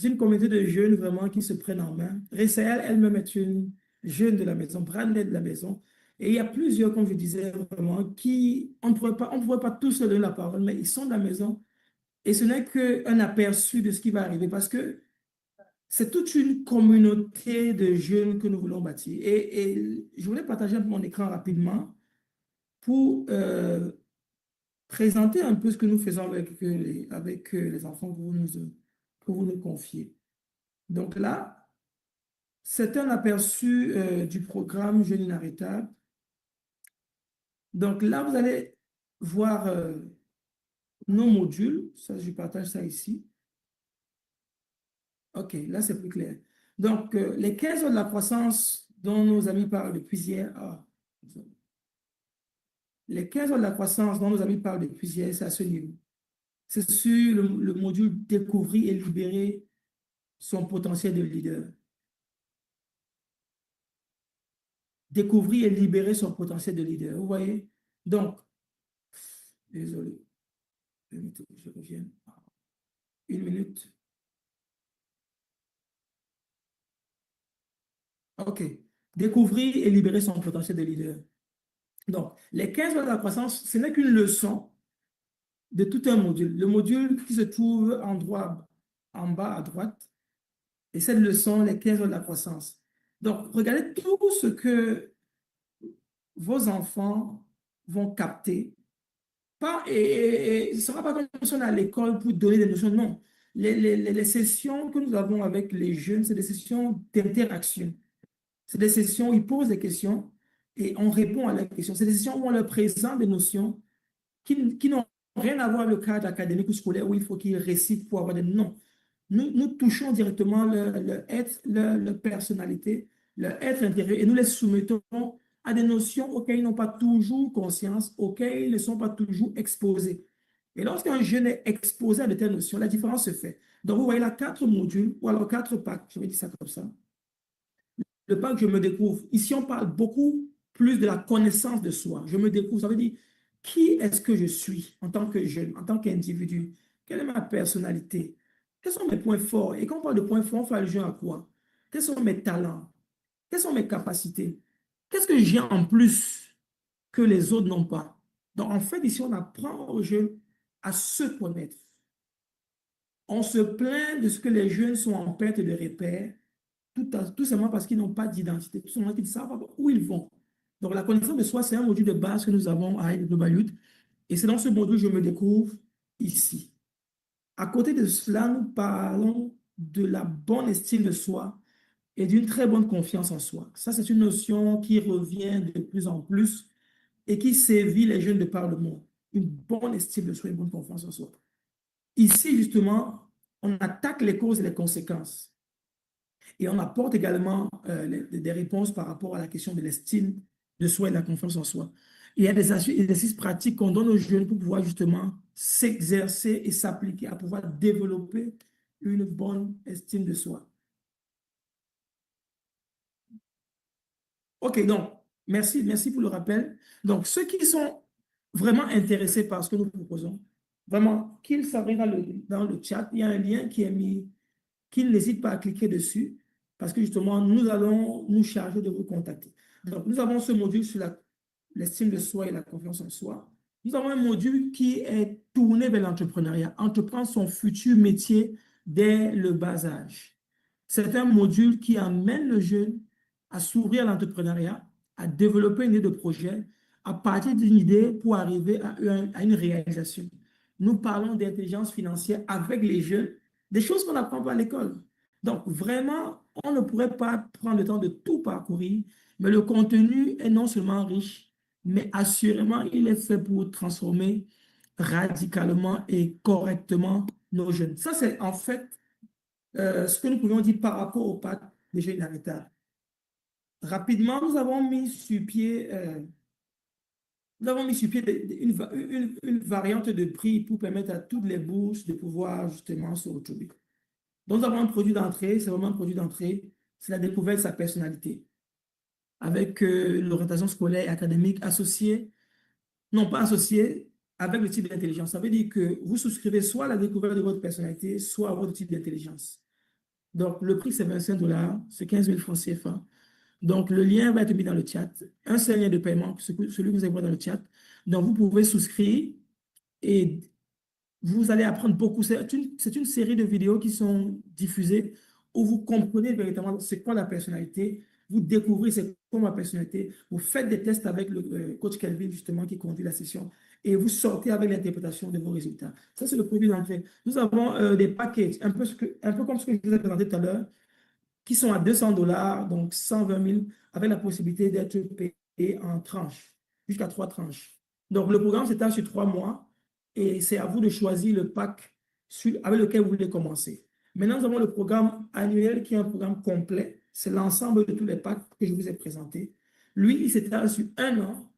une communauté de jeunes vraiment qui se prennent en main. Raphaël elle-même est une jeune de la maison, Bradley de la maison. Et il y a plusieurs, comme je disais, vraiment, on ne pourrait pas tous leur donner la parole, mais ils sont de la maison. Et ce n'est qu'un aperçu de ce qui va arriver parce que c'est toute une communauté de jeunes que nous voulons bâtir. Et je voulais partager un peu mon écran rapidement pour présenter un peu ce que nous faisons avec les enfants que vous nous confiez. Donc là, c'est un aperçu du programme Jeunes Inarrêtables. Donc là, vous allez voir nos modules. Ça, je partage ça ici. OK, là, c'est plus clair. Donc, les 15 heures de la croissance dont nos amis parlent depuis hier. Les 15 heures de la croissance dont nos amis parlent depuis hier, c'est à ce niveau. C'est sur le module Découvrir et libérer son potentiel de leader. découvrir et libérer son potentiel de leader. Vous voyez? Donc, désolé, je reviens. Une minute. OK. Découvrir et libérer son potentiel de leader. Donc, les 15 lois de la croissance, ce n'est qu'une leçon de tout un module. Le module qui se trouve en bas à droite, et cette leçon, les 15 lois de la croissance. Donc, regardez tout ce que vos enfants vont capter. Et ce ne sera pas comme si on est à l'école pour donner des notions, non. Les sessions que nous avons avec les jeunes, c'est des sessions d'interaction. C'est des sessions où ils posent des questions et on répond à leurs questions. C'est des sessions où on leur présente des notions qui n'ont rien à voir avec le cadre académique ou scolaire où il faut qu'ils récitent pour avoir des noms. Nous touchons directement leur être, leur personnalité, leur être intérieur et nous les soumettons à des notions auxquelles ils n'ont pas toujours conscience, auxquelles ils ne sont pas toujours exposés. Et lorsqu'un jeune est exposé à de telles notions, la différence se fait. Donc, vous voyez là 4 modules ou alors 4 packs, je vais dire ça comme ça. Le pack, je me découvre. Ici, on parle beaucoup plus de la connaissance de soi. Je me découvre, ça veut dire qui est-ce que je suis en tant que jeune, en tant qu'individu? Quelle est ma personnalité? Quels sont mes points forts? Et quand on parle de points forts, on fait allusion à quoi? Quels sont mes talents? Quelles sont mes capacités? Qu'est-ce que j'ai en plus que les autres n'ont pas? Donc, en fait, ici, on apprend aux jeunes à se connaître. On se plaint de ce que les jeunes sont en perte de repères, tout simplement parce qu'ils n'ont pas d'identité, tout simplement qu'ils ne savent pas où ils vont. Donc, la connaissance de soi, c'est un module de base que nous avons à Global Youth. Et c'est dans ce module que je me découvre ici. À côté de cela, nous parlons de la bonne estime de soi et d'une très bonne confiance en soi. Ça, c'est une notion qui revient de plus en plus et qui sévit les jeunes de par le monde. Une bonne estime de soi et une bonne confiance en soi. Ici, justement, on attaque les causes et les conséquences. Et on apporte également des réponses par rapport à la question de l'estime de soi et de la confiance en soi. Il y a des exercices pratiques qu'on donne aux jeunes pour pouvoir justement s'exercer et s'appliquer à pouvoir développer une bonne estime de soi. OK, donc, merci pour le rappel. Donc, ceux qui sont vraiment intéressés par ce que nous proposons, vraiment, qu'ils s'abonnent dans le chat. Il y a un lien qui est mis, qu'ils n'hésitent pas à cliquer dessus, parce que justement, nous allons nous charger de vous contacter. Donc, nous avons ce module sur l'estime de soi et la confiance en soi. Nous avons un module qui est tourné vers l'entrepreneuriat, entreprendre son futur métier dès le bas âge. C'est un module qui amène le jeune à s'ouvrir à l'entrepreneuriat, à développer une idée de projet, à partir d'une idée pour arriver à une réalisation. Nous parlons d'intelligence financière avec les jeunes, des choses qu'on n'apprend pas à l'école. Donc, vraiment, on ne pourrait pas prendre le temps de tout parcourir, mais le contenu est non seulement riche, mais assurément, il est fait pour transformer radicalement et correctement nos jeunes. Ça, c'est en fait ce que nous pouvons dire par rapport au pacte des jeunes inarrêtables. Rapidement, nous avons mis sur pied une variante de prix pour permettre à toutes les bourses de pouvoir justement se retrouver. Donc, nous avons un produit d'entrée, c'est vraiment un produit d'entrée, c'est la découverte de sa personnalité, avec l'orientation scolaire et académique associée, non pas associée, avec le type d'intelligence. Ça veut dire que vous souscrivez soit à la découverte de votre personnalité, soit à votre type d'intelligence. Donc, le prix, c'est 25 $, c'est 15 000 francs CFA. Donc, le lien va être mis dans le chat. Un seul lien de paiement, celui que vous allez voir dans le chat. Donc, vous pouvez souscrire et vous allez apprendre beaucoup. C'est une série de vidéos qui sont diffusées où vous comprenez véritablement c'est quoi la personnalité. Vous découvrez c'est quoi ma personnalité. Vous faites des tests avec le coach Kelvine, justement, qui conduit la session. Et vous sortez avec l'interprétation de vos résultats. Ça, c'est le produit d'entrée. Nous avons des packages, un peu comme ce que je vous ai présenté tout à l'heure, qui sont à 200 $, donc 120 000, avec la possibilité d'être payé en tranches, jusqu'à 3 tranches. Donc, le programme s'étale sur 3 mois et c'est à vous de choisir le pack avec lequel vous voulez commencer. Maintenant, nous avons le programme annuel qui est un programme complet. C'est l'ensemble de tous les packs que je vous ai présentés. Lui, il s'étale sur 1 an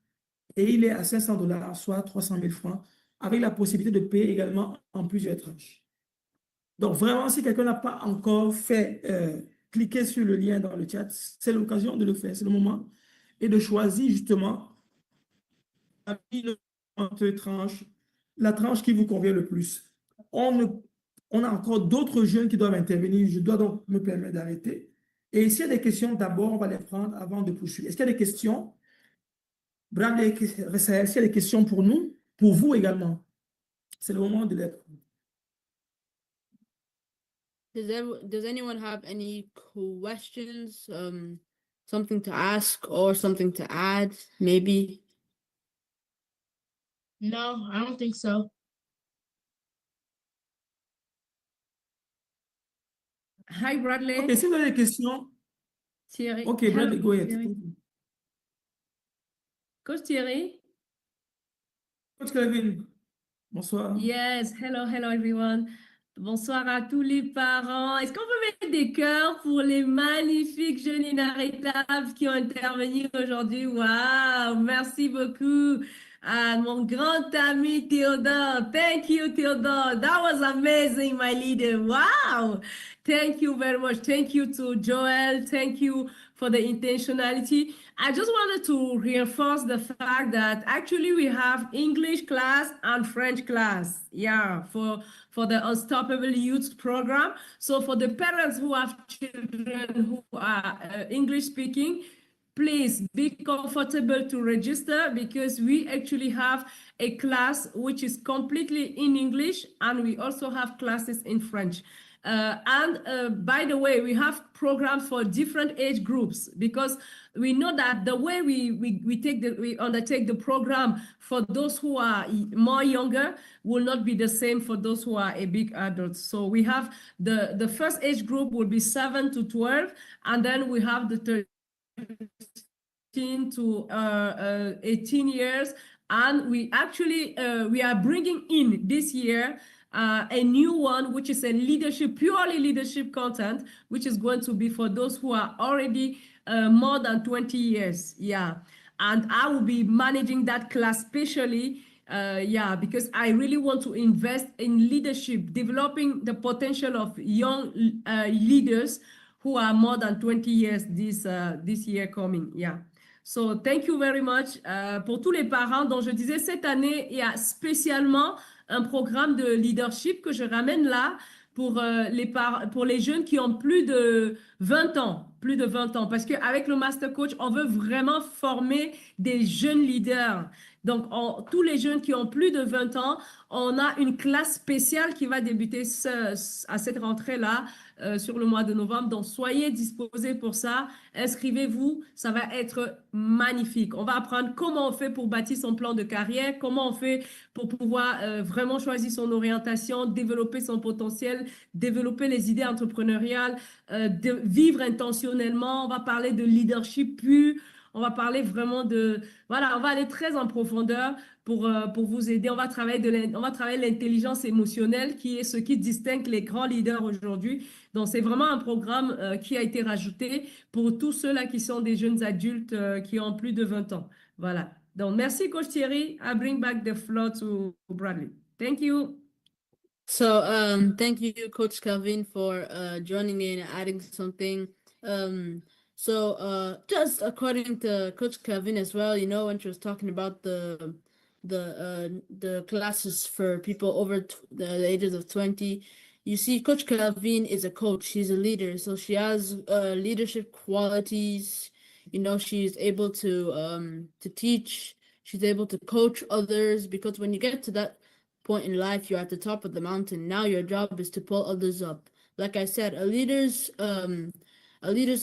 et il est à 500 $, soit 300 000 francs, avec la possibilité de payer également en plusieurs tranches. Donc, vraiment, si quelqu'un n'a pas encore fait... cliquez sur le lien dans le chat, c'est l'occasion de le faire, c'est le moment. et de choisir justement entre tranches, la tranche qui vous convient le plus. On a encore d'autres jeunes qui doivent intervenir. Je dois donc me permettre d'arrêter. Et s'il y a des questions, d'abord, on va les prendre avant de poursuivre. Est-ce qu'il y a des questions? Bradley, Raphaël, s'il y a des questions pour nous, pour vous également, c'est le moment de l'être. Does anyone have any questions, something to ask or something to add, maybe? No, I don't think so. Hi, Bradley. OK, si vous avez des questions, Thierry. OK, Hello, Bradley, go ahead. Thierry. Coach Thierry. Coach Kelvine, bonsoir. Yes, hello everyone. Bonsoir à tous les parents. Est-ce qu'on peut mettre des cœurs pour les magnifiques jeunes inarrêtables qui ont intervenu aujourd'hui? Waouh, merci beaucoup à mon grand ami Théodore. Thank you, Théodore. That was amazing, my leader. Wow. Thank you very much. Thank you to Joel. Thank you for the intentionality. I just wanted to reinforce the fact that actually we have English class and French class, yeah, for the Unstoppable Youth program. So for the parents who have children who are English speaking, please be comfortable to register because we actually have a class which is completely in English and we also have classes in French. By the way, we have programs for different age groups because we know that the way we undertake the program for those who are more younger will not be the same for those who are a big adults. So we have the first age group will be 7 to 12, and then we have the 13 to 18 years, and we actually we are bringing in this year a new one, which is a purely leadership content, which is going to be for those who are already more than 20 years. Yeah. And I will be managing that class specially, because I really want to invest in leadership, developing the potential of young leaders who are more than 20 years this year coming. Yeah. So thank you very much. Pour tous les parents dont je disais, cette année, il y a spécialement un programme de leadership que je ramène là pour les jeunes qui ont plus de 20 ans. Plus de 20 ans. Parce qu'avec le Master Coach, on veut vraiment former des jeunes leaders. Donc, tous les jeunes qui ont plus de 20 ans, on a une classe spéciale qui va débuter à cette rentrée-là sur le mois de novembre. Donc, soyez disposés pour ça. Inscrivez-vous. Ça va être magnifique. On va apprendre comment on fait pour bâtir son plan de carrière, comment on fait pour pouvoir vraiment choisir son orientation, développer son potentiel, développer les idées entrepreneuriales, vivre intentionnellement. On va parler de leadership pur. On va parler vraiment voilà, on va aller très en profondeur pour vous aider. On va travailler l'intelligence émotionnelle qui est ce qui distingue les grands leaders aujourd'hui. Donc, c'est vraiment un programme qui a été rajouté pour tous ceux-là qui sont des jeunes adultes qui ont plus de 20 ans. Voilà. Donc, merci, Coach Thierry. I bring back the floor to Bradley. Thank you. So, thank you, Coach Kelvine, for joining in and adding something. So just according to Coach Kelvin as well, you know, when she was talking about the classes for people over the ages of 20, you see, Coach Kelvin is a coach. She's a leader, so she has leadership qualities. You know, she's able to teach. She's able to coach others, because when you get to that point in life, you're at the top of the mountain. Now your job is to pull others up. Like I said, a leader's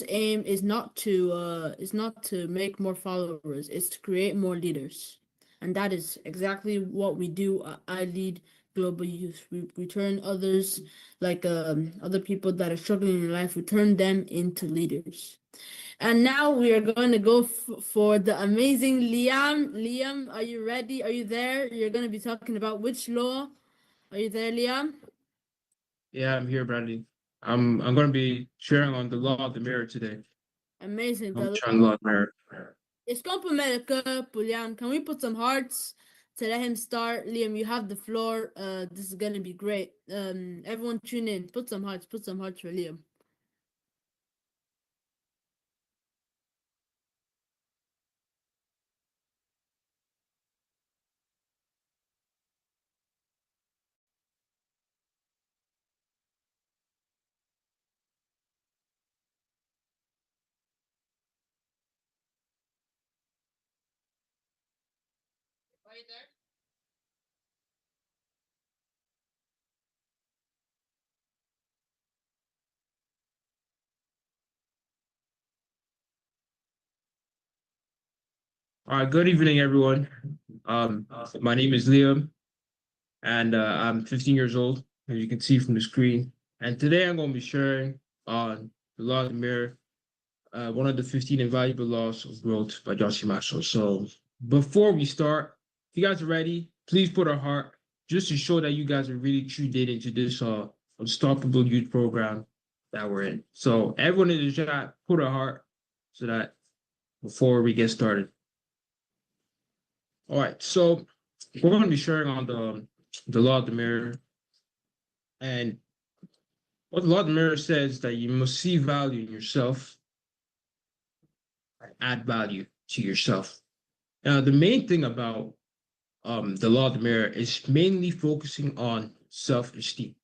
aim is not to make more followers. It's to create more leaders, and that is exactly what we do. I lead Global Youth. We turn others, like other people that are struggling in life, we turn them into leaders. And now we are going to go for the amazing Liam. Liam, are you ready? Are you there? You're going to be talking about which law? Are you there, Liam? Yeah, I'm here, Bradley. I'm going to be sharing on the law of the mirror today. Amazing. I'm trying the law of the mirror. Est-ce qu'on peut mettre le cœur pour Liam? Can we put some hearts to let him start? Liam, you have the floor. This is going to be great. Everyone tune in. Put some hearts for Liam. Right there. All right, good evening, everyone. My name is Liam, and I'm 15 years old, as you can see from the screen. And today I'm going to be sharing on the law of the mirror, one of the 15 invaluable laws of growth by Joshua Marshall. So before we start, if you guys are ready, please put a heart just to show that you guys are really tuned in into this unstoppable youth program that we're in. So everyone in the chat, put a heart so that before we get started. All right, so we're going to be sharing on the law of the mirror. And what the law of the mirror says that you must see value in yourself and add value to yourself. Now, the main thing about the law of the mirror is mainly focusing on self-esteem.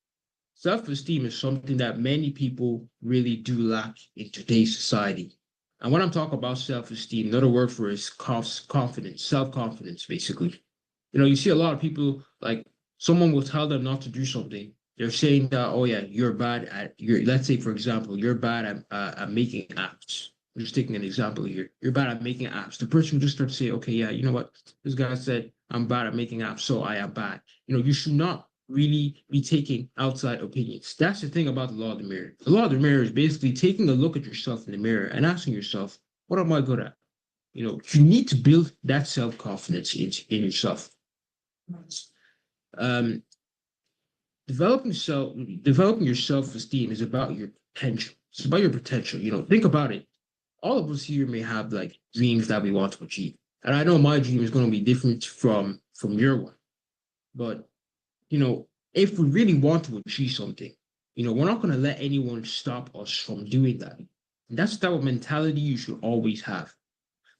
Self-esteem is something that many people really do lack in today's society. And when I'm talking about self-esteem, another word for it is confidence, self-confidence, basically. You know, you see a lot of people, like someone will tell them not to do something. They're saying that, oh yeah, you're bad at let's say, for example, you're bad at making apps. I'm just taking an example here. You're bad at making apps. The person will just start to say, okay, yeah, you know what? This guy said, I'm bad at making apps, so I am bad. You know, you should not really be taking outside opinions. That's the thing about the law of the mirror. The law of the mirror is basically taking a look at yourself in the mirror and asking yourself, what am I good at? You know, you need to build that self-confidence in yourself. Developing your self-esteem is about your potential. It's about your potential. You know, think about it. All of us here may have like dreams that we want to achieve. And I know my dream is going to be different from your one. But you know, if we really want to achieve something, you know, we're not going to let anyone stop us from doing that. And that's the type of mentality you should always have.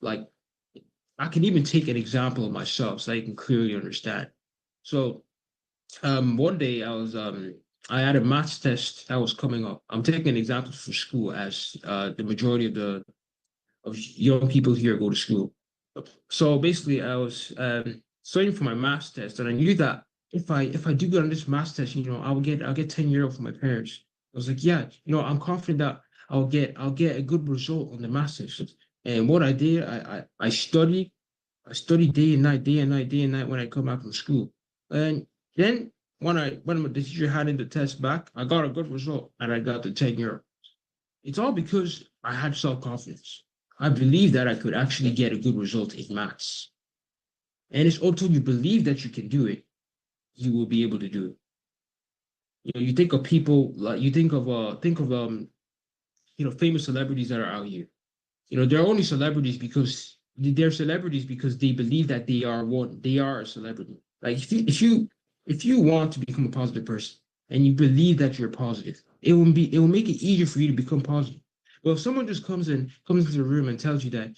Like, I can even take an example of myself so I can clearly understand. So, one day I had a maths test that was coming up. I'm taking an example from school, as the majority of young people here go to school. So basically, I was studying for my maths test, and I knew that if I do good on this maths test, you know, I'll get €10 from my parents. I was like, yeah, you know, I'm confident that I'll get a good result on the maths test. And what I did, I studied day and night when I come back from school. And then when the teacher handed the test back, I got a good result and I got the €10. It's all because I had self-confidence. I believed that I could actually get a good result in maths. And it's until you believe that you can do it, you will be able to do it. You know, you think of people like you think of you know, famous celebrities that are out here. You know, they're only celebrities because they're celebrities because they believe that they are a celebrity. Like if you want to become a positive person and you believe that you're positive, it will make it easier for you to become positive. Well, if someone just comes into the room and tells you that,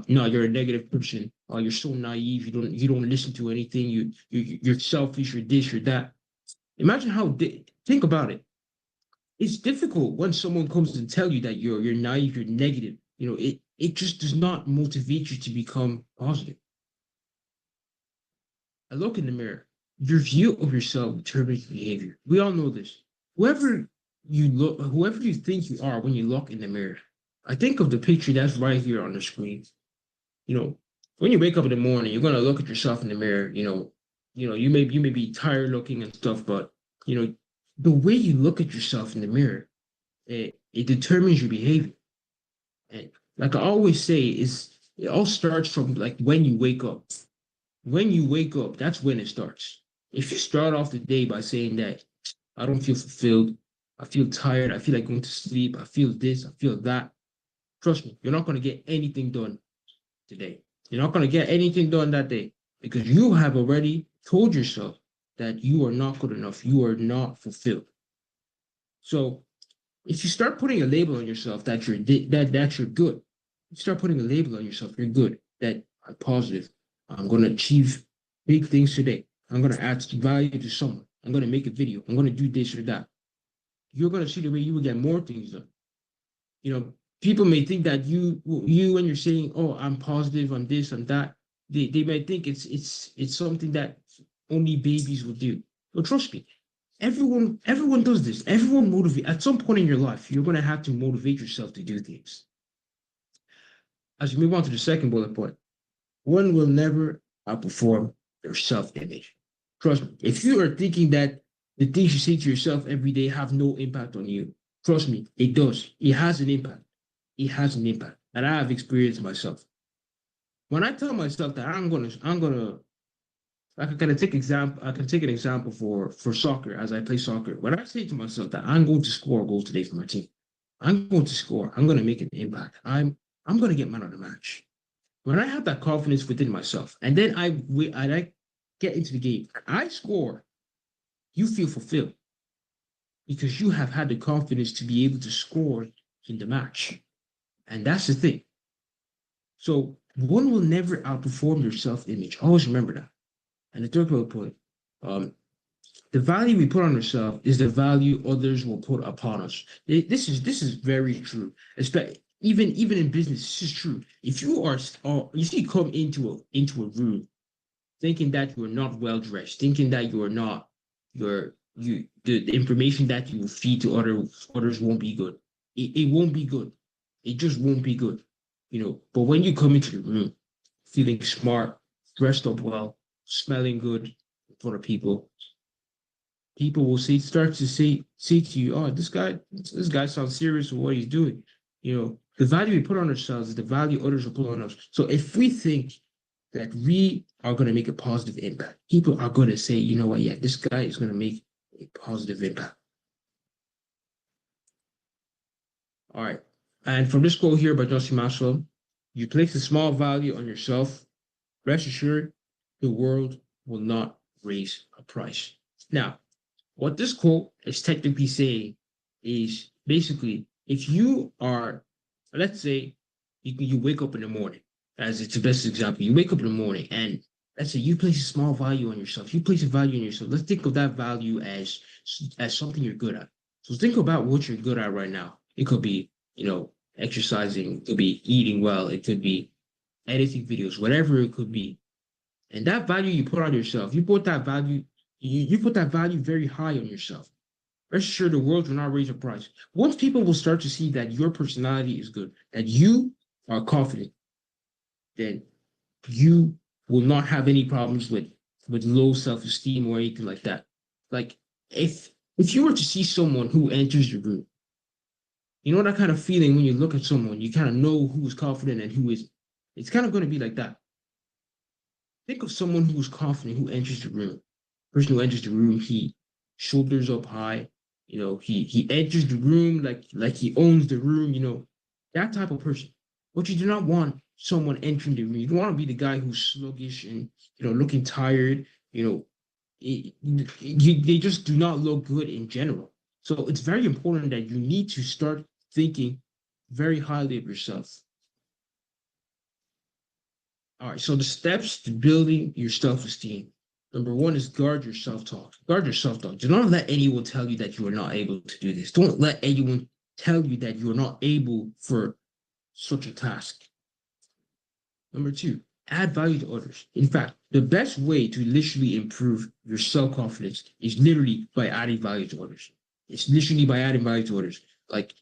no, you're a negative person, you're so naive, you don't listen to anything, you're selfish, you're this, you're that. Imagine think about it. It's difficult when someone comes to tell you that you're naive, you're negative. You know, it just does not motivate you to become positive. A look in the mirror. Your view of yourself determines behavior. We all know this. Whoever you think you are when you look in the mirror. I think of the picture that's right here on the screen. You know, when you wake up in the morning, you're gonna look at yourself in the mirror. You may be tired looking and stuff, but you know, the way you look at yourself in the mirror, it determines your behavior. And like I always say, it all starts from like when you wake up. When you wake up, that's when it starts. If you start off the day by saying that I don't feel fulfilled, I feel tired, I feel like going to sleep, I feel this, I feel that, trust me, you're not going to get anything done today. You're not going to get anything done that day because you have already told yourself that you are not good enough, you are not fulfilled. So if you start putting a label on yourself that you're good, you start putting a label on yourself, you're good, that I'm positive, I'm going to achieve big things today, I'm going to add value to someone, I'm going to make a video, I'm going to do this or that, you're going to see the way you will get more things done. You know, people may think that you when you're saying, oh, I'm positive, I'm this, I'm that, They might think it's something that only babies would do. But trust me, everyone does this. Everyone motivate at some point in your life. You're going to have to motivate yourself to do things. As we move on to the second bullet point, one will never outperform their self-image. Trust me, if you are thinking that the things you say to yourself every day have no impact on you, trust me, it does. It has an impact. It has an impact, and I have experienced myself. When I tell myself that I can take an example for soccer as I play soccer. When I say to myself that I'm going to score goals today for my team, I'm going to score. I'm going to make an impact. I'm going to get man of the match. When I have that confidence within myself, and then I get into the game, I score, you feel fulfilled because you have had the confidence to be able to score in the match. And that's the thing. So one will never outperform your self-image. Always remember that. And the third bullet point, the value we put on ourselves is the value others will put upon us. This is very true. Especially even in business, this is true. If you come into a room thinking that you are not well dressed, thinking that you are not the information that you will feed to others won't be good. It won't be good. It just won't be good. But when you come into the room feeling smart, dressed up well, smelling good in front of people will start to say to you, oh, this guy sounds serious with what he's doing. The value we put on ourselves is the value others will put on us. So if we think that we are going to make a positive impact, people are going to say, you know what, yeah, this guy is going to make a positive impact. All right. And from this quote here by Justin Maxwell, you place a small value on yourself, rest assured, the world will not raise a price. Now, what this quote is technically saying is basically, if you are, let's say, you wake up in the morning, as it's the best example, you wake up in the morning and let's say you place a small value on yourself. You place a value on yourself. Let's think of that value as something you're good at. So think about what you're good at right now. It could be, exercising. It could be eating well. It could be editing videos, whatever it could be. And that value you put on yourself, you put that value very high on yourself. Rest assured the world will not raise a price. Once people will start to see that your personality is good, that you are confident, then you will not have any problems with low self-esteem or anything like that. Like if you were to see someone who enters the room, that kind of feeling when you look at someone, you kind of know who is confident and who isn't. It's kind of going to be like that. Think of someone who is confident who enters the room. Person who enters the room, he shoulders up high. He enters the room like he owns the room. That type of person. But you do not want someone entering the room. You don't want to be the guy who's sluggish and looking tired. They just do not look good in general. So it's very important that you need to start thinking very highly of yourself. All right, so the steps to building your self-esteem. Number one is guard your self-talk. Guard your self-talk. Do not let anyone tell you that you are not able to do this. Don't let anyone tell you that you are not able for such a task. Number two, add value to others. In fact, the best way to literally improve your self-confidence is literally by adding value to others. It's literally by adding value to others. Like,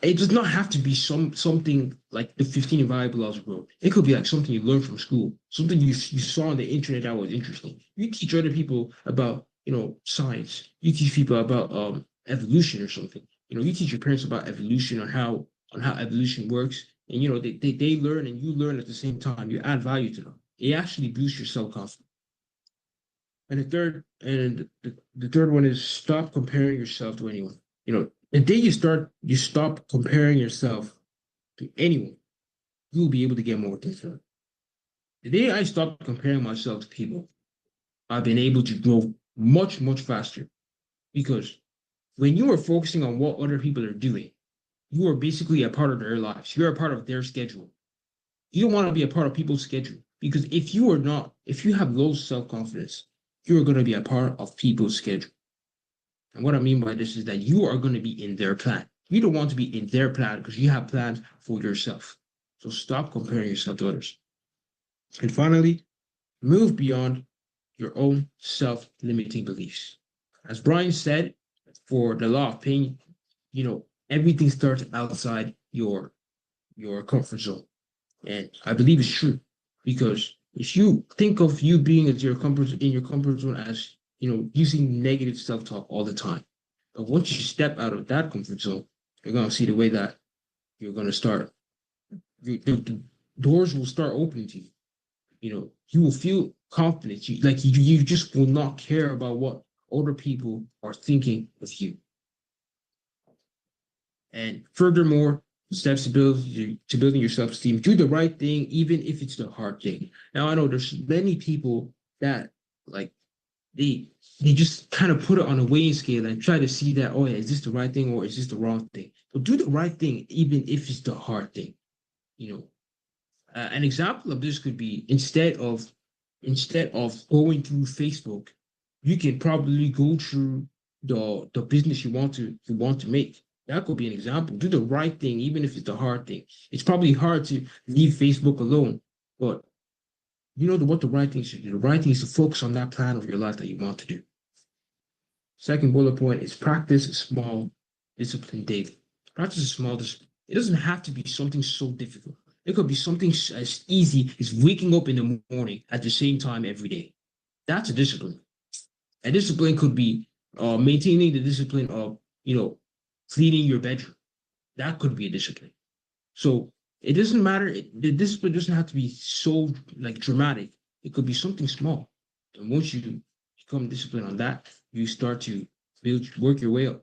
it does not have to be something like the 15 invaluable laws of growth. It could be like something you learned from school, something you saw on the internet that was interesting. You teach other people about, science. You teach people about evolution or something. You teach your parents about evolution, on how evolution works. And, they learn and you learn at the same time. You add value to them. It actually boosts your self-confidence. And the third one is stop comparing yourself to anyone. The day you stop comparing yourself to anyone, you will be able to get more things done. The day I stopped comparing myself to people, I've been able to grow much, much faster. Because when you are focusing on what other people are doing, you are basically a part of their lives. You're a part of their schedule. You don't want to be a part of people's schedule. Because if you have low self-confidence, you are going to be a part of people's schedule. And what I mean by this is that you are going to be in their plan. You don't want to be in their plan because you have plans for yourself. So stop comparing yourself to others. And finally, move beyond your own self-limiting beliefs. As Brian said, for the law of pain, everything starts outside your comfort zone. And I believe it's true, because if you think of you being in your comfort zone as, using negative self-talk all the time, but once you step out of that comfort zone, you're going to see the way that you're going to start, the doors will start opening to you. You will feel confident. You just will not care about what other people are thinking of you. And furthermore, steps to building your self-esteem: do the right thing, even if it's the hard thing. Now, I know there's many people that they just kind of put it on a weighing scale and try to see that, oh yeah, is this the right thing or is this the wrong thing? But do the right thing, even if it's the hard thing. An example of this could be instead of going through Facebook, you can probably go through the business you want to make. That could be an example. Do the right thing, even if it's the hard thing. It's probably hard to leave Facebook alone, but what the right thing is to do. The right thing is to focus on that plan of your life that you want to do. Second bullet point is practice a small discipline daily. Practice a small discipline. It doesn't have to be something so difficult. It could be something as easy as waking up in the morning at the same time every day. That's a discipline. A discipline could be maintaining the discipline of, cleaning your bedroom. That could be a discipline. So it doesn't matter. The discipline doesn't have to be so dramatic. It could be something small. And once you become disciplined on that, you start to work your way up.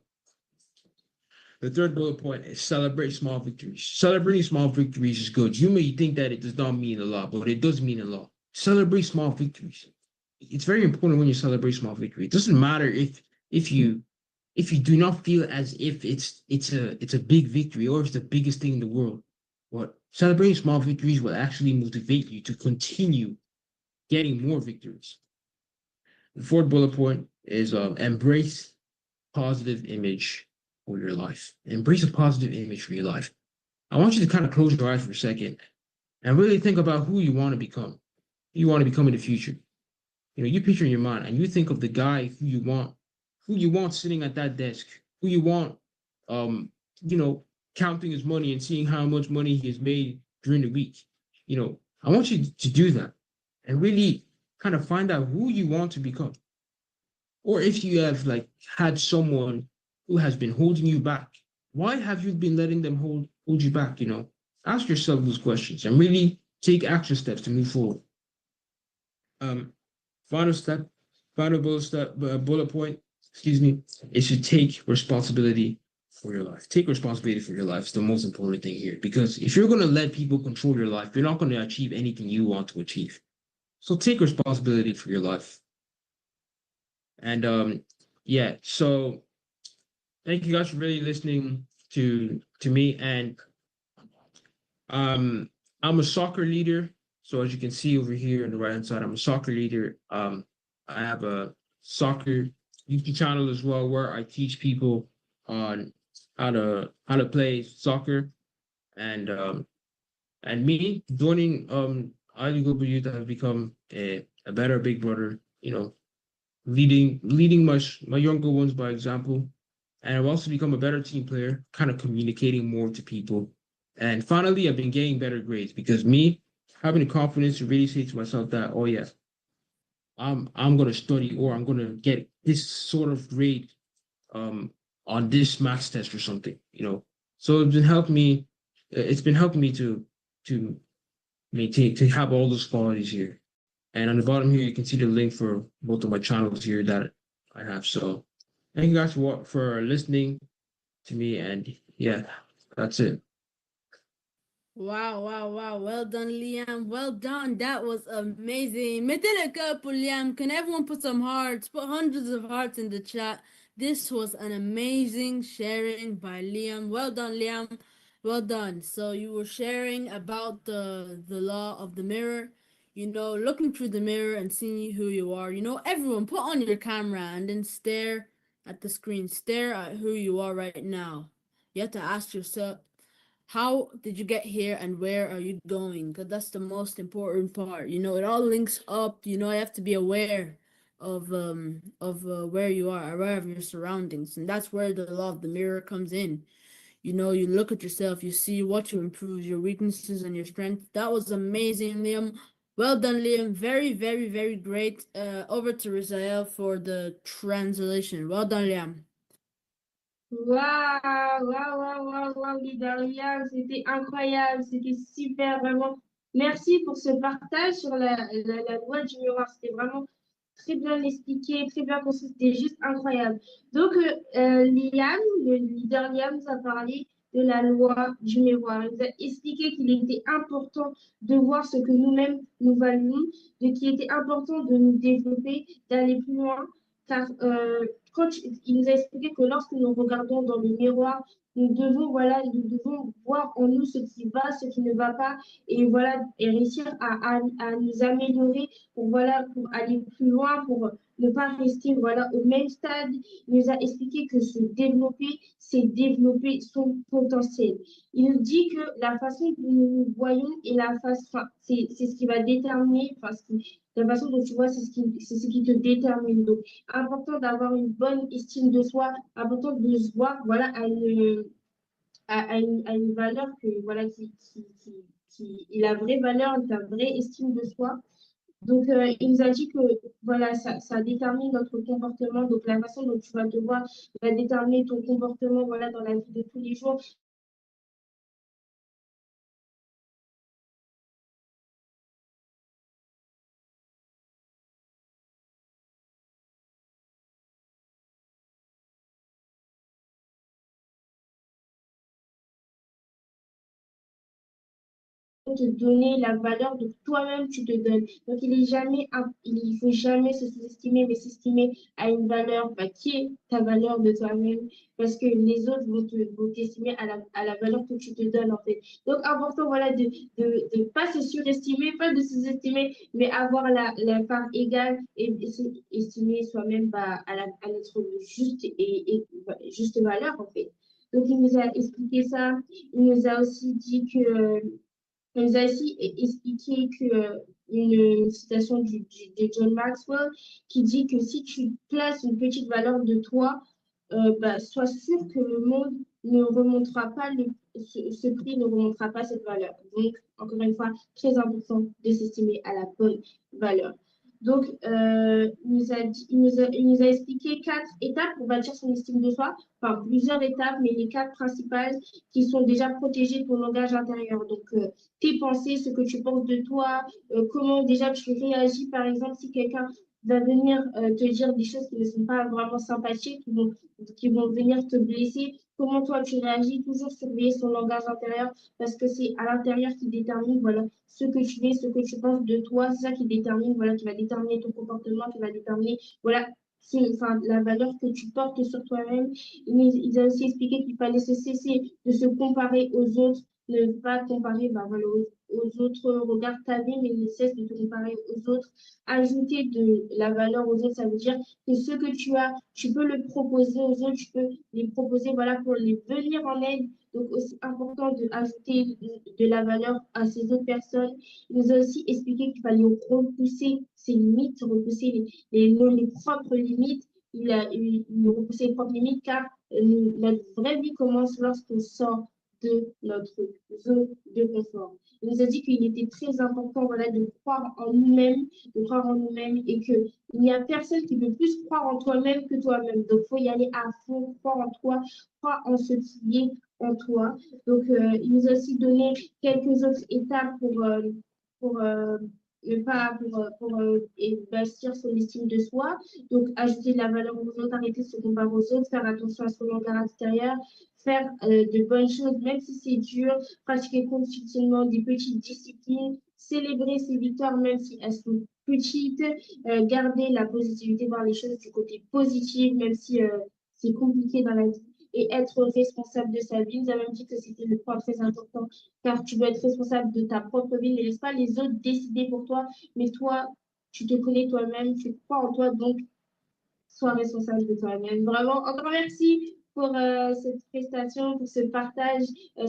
The third bullet point is celebrate small victories. Celebrating small victories is good. You may think that it does not mean a lot, but it does mean a lot. Celebrate small victories. It's very important when you celebrate small victories. It doesn't matter if you do not feel as if it's a big victory or it's the biggest thing in the world. But celebrating small victories will actually motivate you to continue getting more victories. The fourth bullet point is embrace positive image for your life. Embrace a positive image for your life. I want you to kind of close your eyes for a second and really think about who you want to become. Who you want to become in the future. You picture in your mind and you think of the guy who you want sitting at that desk, who you want, counting his money and seeing how much money he has made during the week. I want you to do that and really kind of find out who you want to become. Or if you have had someone who has been holding you back, why have you been letting them hold you back? Ask yourself those questions and really take action steps to move forward. Final bullet point, is to take responsibility for your life. Take responsibility for your life is the most important thing here, because if you're going to let people control your life, you're not going to achieve anything you want to achieve. So take responsibility for your life. And so thank you guys for really listening to me. And I'm a soccer leader. So as you can see over here on the right hand side, I'm a soccer leader. I have a soccer YouTube channel as well, where I teach people on how to play soccer. And me joining ILE Global Youth, I have become a better big brother, leading my younger ones by example. And I've also become a better team player, kind of communicating more to people. And finally, I've been getting better grades, because me having the confidence to really say to myself that, oh yeah, I'm going to study, or I'm going to get this sort of grade on this maths test or something, So it's been helping me to maintain, to have all those qualities here. And on the bottom here, you can see the link for both of my channels here that I have. So thank you guys for listening to me. And yeah, that's it. Wow. Well done, Liam. Well done. That was amazing. Mettez le cœur pour Liam. Can everyone put some hearts? Put hundreds of hearts in the chat. This was an amazing sharing by Liam. Well done, Liam. Well done. So you were sharing about the law of the mirror, looking through the mirror and seeing who you are. Everyone put on your camera and then stare at the screen. Stare at who you are right now. You have to ask yourself, how did you get here and where are you going? Because that's the most important part. You know, it all links up. You know, you have to be aware of where you are, aware of your surroundings, and that's where the law of the mirror comes in. You know, you look at yourself, you see what you improve, your weaknesses and your strengths. That was amazing, Liam. Well done, Liam. Very, very, very great. Over to Razael for the translation. Well done, Liam. Waouh, waouh, waouh, waouh, waouh, leader Liam, c'était incroyable, c'était super, vraiment. Merci pour ce partage sur la loi du miroir. C'était vraiment très bien expliqué, très bien construit, c'était juste incroyable. Donc, Liam, le leader Liam, nous a parlé de la loi du miroir. Il nous a expliqué qu'il était important de voir ce que nous-mêmes nous valons, qu'il était important de nous développer, d'aller plus loin, car Coach, il nous a expliqué que lorsque nous regardons dans le miroir, nous devons voir en nous ce qui va, ce qui ne va pas, et voilà, et réussir à nous améliorer pour aller plus loin, pour ne pas rester au même stade. Il nous a expliqué que se développer, c'est développer son potentiel. Il nous dit que la façon dont nous nous voyons et c'est ce qui va déterminer, la façon dont tu vois, c'est ce qui te détermine. Donc, important d'avoir une bonne estime de soi, important de se voir à une valeur qui la vraie valeur, ta vraie estime de soi. Donc, il nous a dit que ça détermine notre comportement. Donc, la façon dont tu vas te voir va déterminer ton comportement dans la vie de tous les jours. Te donner la valeur de toi-même tu te donnes. Donc, il faut jamais se sous-estimer, mais s'estimer à une valeur qui est ta valeur de toi-même, parce que les autres vont t'estimer à la valeur que tu te donnes, en fait. Donc, important, de pas se surestimer, pas de se sous-estimer, mais avoir la part égale et estimer soi-même à notre juste valeur, en fait. Donc, il nous a expliqué ça. Il nous a aussi dit que il nous a aussi expliqué une citation de John Maxwell qui dit que si tu places une petite valeur de toi, sois sûr que le monde ne remontera pas, ce prix ne remontera pas cette valeur. Donc, encore une fois, très important de s'estimer à la bonne valeur. Donc, il nous a expliqué 4 étapes pour bâtir son estime de soi, enfin plusieurs étapes, mais les 4 principales qui sont déjà protégées de ton langage intérieur. Donc, tes pensées, ce que tu penses de toi, comment déjà tu réagis, par exemple, si quelqu'un va venir te dire des choses qui ne sont pas vraiment sympathiques, qui vont venir te blesser, comment toi tu réagis, toujours surveiller son langage intérieur, parce que c'est à l'intérieur qui détermine ce que tu fais, ce que tu penses de toi, c'est ça qui détermine, qui va déterminer ton comportement, qui va déterminer la valeur que tu portes sur toi-même. Il a aussi expliqué qu'il fallait se cesser de se comparer aux autres, ne pas comparer aux autres, regarde ta vie, mais ne cesse de te comparer aux autres. Ajouter de la valeur aux autres, ça veut dire que ce que tu as, tu peux le proposer aux autres, tu peux les proposer pour les venir en aide. Donc, aussi important d'ajouter de la valeur à ces autres personnes. Il nous a aussi expliqué qu'il fallait repousser ses limites, repousser les propres limites. Il repoussé les propres limites car notre vraie vie commence lorsqu'on sort de notre zone de confort. Il nous a dit qu'il était très important de croire en nous-mêmes, et qu'il n'y a personne qui peut plus croire en toi-même que toi-même. Donc, il faut y aller à fond, croire en toi, croire en ce qui est en toi. Donc, il nous a aussi donné quelques autres étapes pour bâtir son estime de soi. Donc, ajouter de la valeur aux autres, arrêter de se comparer aux autres, faire attention à son langage extérieur, faire de bonnes choses, même si c'est dur, pratiquer quotidiennement des petites disciplines, célébrer ses victoires, même si elles sont petites, garder la positivité, voir les choses du côté positif, même si c'est compliqué dans la vie, et être responsable de sa vie. Nous avons dit que c'était le point très important, car tu dois être responsable de ta propre vie, ne laisse pas les autres décider pour toi, mais toi, tu te connais toi-même, tu crois en toi, donc sois responsable de toi-même. Vraiment, encore merci pour cette prestation, pour ce partage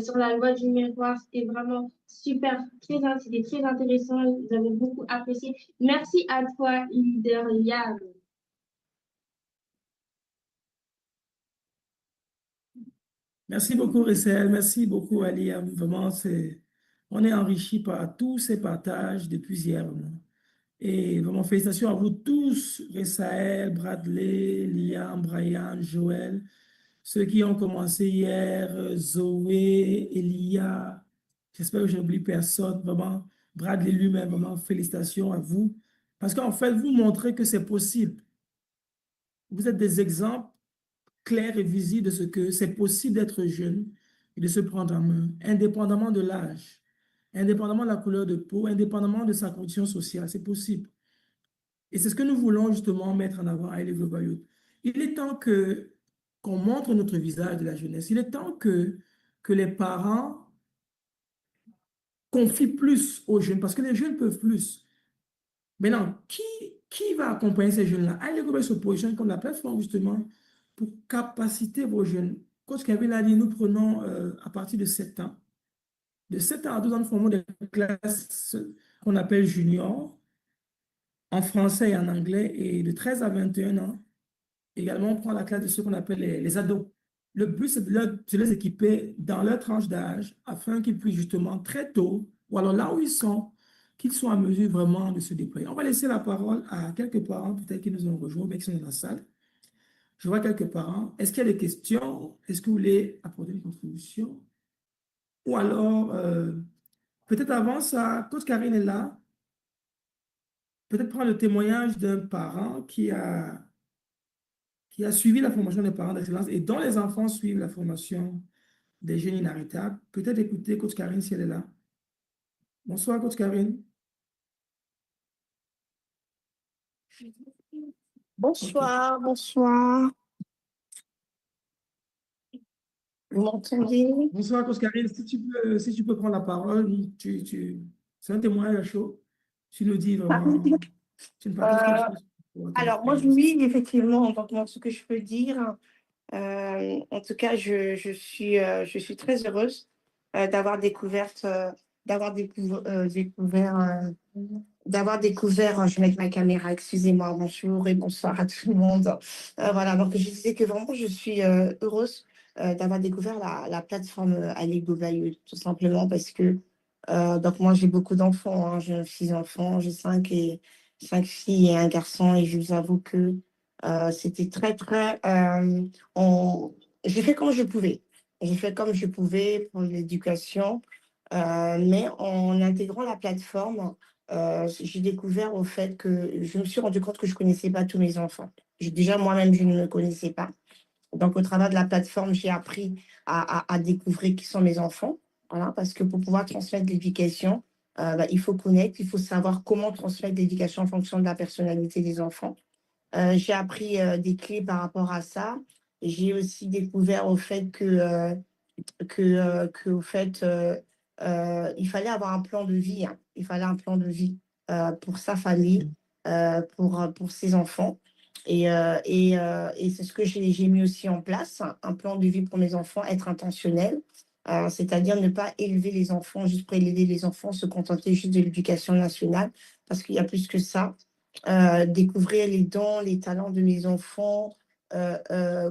sur la loi du miroir. C'était vraiment super, c'était très intéressant. Vous avez beaucoup apprécié. Merci à toi, leader Yann. Merci beaucoup, Ressel. Merci beaucoup, Alia. Vraiment, on est enrichi par tous ces partages depuis hier. Vraiment. Et vraiment, félicitations à vous tous, Ressaël, Bradley, Liam, Brian, Joël, ceux qui ont commencé hier, Zoé, Elia. J'espère que je n'oublie personne. Vraiment, Bradley lui-même, vraiment, félicitations à vous. Parce qu'en fait, vous montrez que c'est possible. Vous êtes des exemples clair et visible de ce que c'est possible d'être jeune et de se prendre en main, indépendamment de l'âge, indépendamment de la couleur de peau, indépendamment de sa condition sociale. C'est possible. Et c'est ce que nous voulons justement mettre en avant à Élève Global Youth. Il est temps qu'on montre notre visage de la jeunesse. Il est temps que les parents confient plus aux jeunes parce que les jeunes peuvent plus. Maintenant, qui va accompagner ces jeunes-là? Élève Global se positionne comme la plateforme justement pour capaciter vos jeunes. Coach Kelvine a dit, nous prenons à partir de 7 ans. De 7 ans à 12 ans, nous formons des classes qu'on appelle juniors, en français et en anglais, et de 13 à 21 ans, également, on prend la classe de ceux qu'on appelle les ados. Le but, c'est de les équiper dans leur tranche d'âge, afin qu'ils puissent justement très tôt, ou alors là où ils sont, qu'ils soient en mesure vraiment de se déployer. On va laisser la parole à quelques parents, peut-être qui nous ont rejoints, mais qui sont dans la salle. Je vois quelques parents. Est-ce qu'il y a des questions? Est-ce que vous voulez apporter une contribution? Ou alors, peut-être avant ça, Coach Karine est là. Peut-être prendre le témoignage d'un parent qui a suivi la formation des parents d'excellence et dont les enfants suivent la formation des jeunes inarrêtables. Peut-être écouter Coach Karine si elle est là. Bonsoir, Coach Karine. Bonsoir, bonsoir. Vous m'entendez? Bonsoir, Coach Karine. Si tu peux prendre la parole, c'est un témoignage à chaud. Tu nous dis vraiment. Tu nous partages quelque chose. Alors, moi, oui, effectivement, donc, ce que je peux dire, en tout cas, je suis très heureuse d'avoir découvert, je vais mettre ma caméra, excusez-moi, bonjour et bonsoir à tout le monde. Voilà, donc je disais que vraiment, je suis heureuse d'avoir découvert la plateforme Ali Global Youth, tout simplement parce que donc moi, j'ai beaucoup d'enfants, hein, j'ai 6 enfants, j'ai 5 filles et un garçon, et je vous avoue que c'était très, très... j'ai fait comme je pouvais. J'ai fait comme je pouvais pour l'éducation, mais en intégrant la plateforme, j'ai découvert au fait que je me suis rendu compte que je ne connaissais pas tous mes enfants. Déjà, moi-même, je ne me connaissais pas. Donc, au travers de la plateforme, j'ai appris à découvrir qui sont mes enfants. Voilà, parce que pour pouvoir transmettre l'éducation, il faut connaître, il faut savoir comment transmettre l'éducation en fonction de la personnalité des enfants. J'ai appris des clés par rapport à ça. J'ai aussi découvert au fait au fait, il fallait avoir un plan de vie. Hein. Il fallait un plan de vie pour sa famille, pour ses enfants. Et c'est ce que j'ai mis aussi en place, un plan de vie pour mes enfants, être intentionnel. C'est-à-dire ne pas élever les enfants, juste pour élever les enfants, se contenter juste de l'éducation nationale, parce qu'il y a plus que ça. Découvrir les dons, les talents de mes enfants,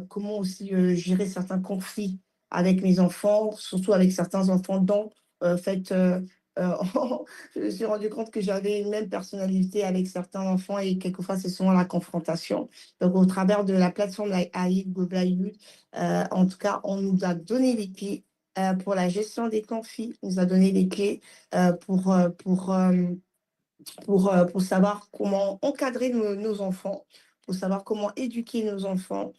comment aussi gérer certains conflits avec mes enfants, surtout avec certains enfants dont, je me suis rendu compte que j'avais une même personnalité avec certains enfants et quelquefois c'est souvent la confrontation. Donc au travers de la plateforme AI Global Youth, en tout cas, on nous a donné les clés pour la gestion des conflits, on nous a donné les clés pour savoir comment encadrer nos enfants, pour savoir comment éduquer nos enfants,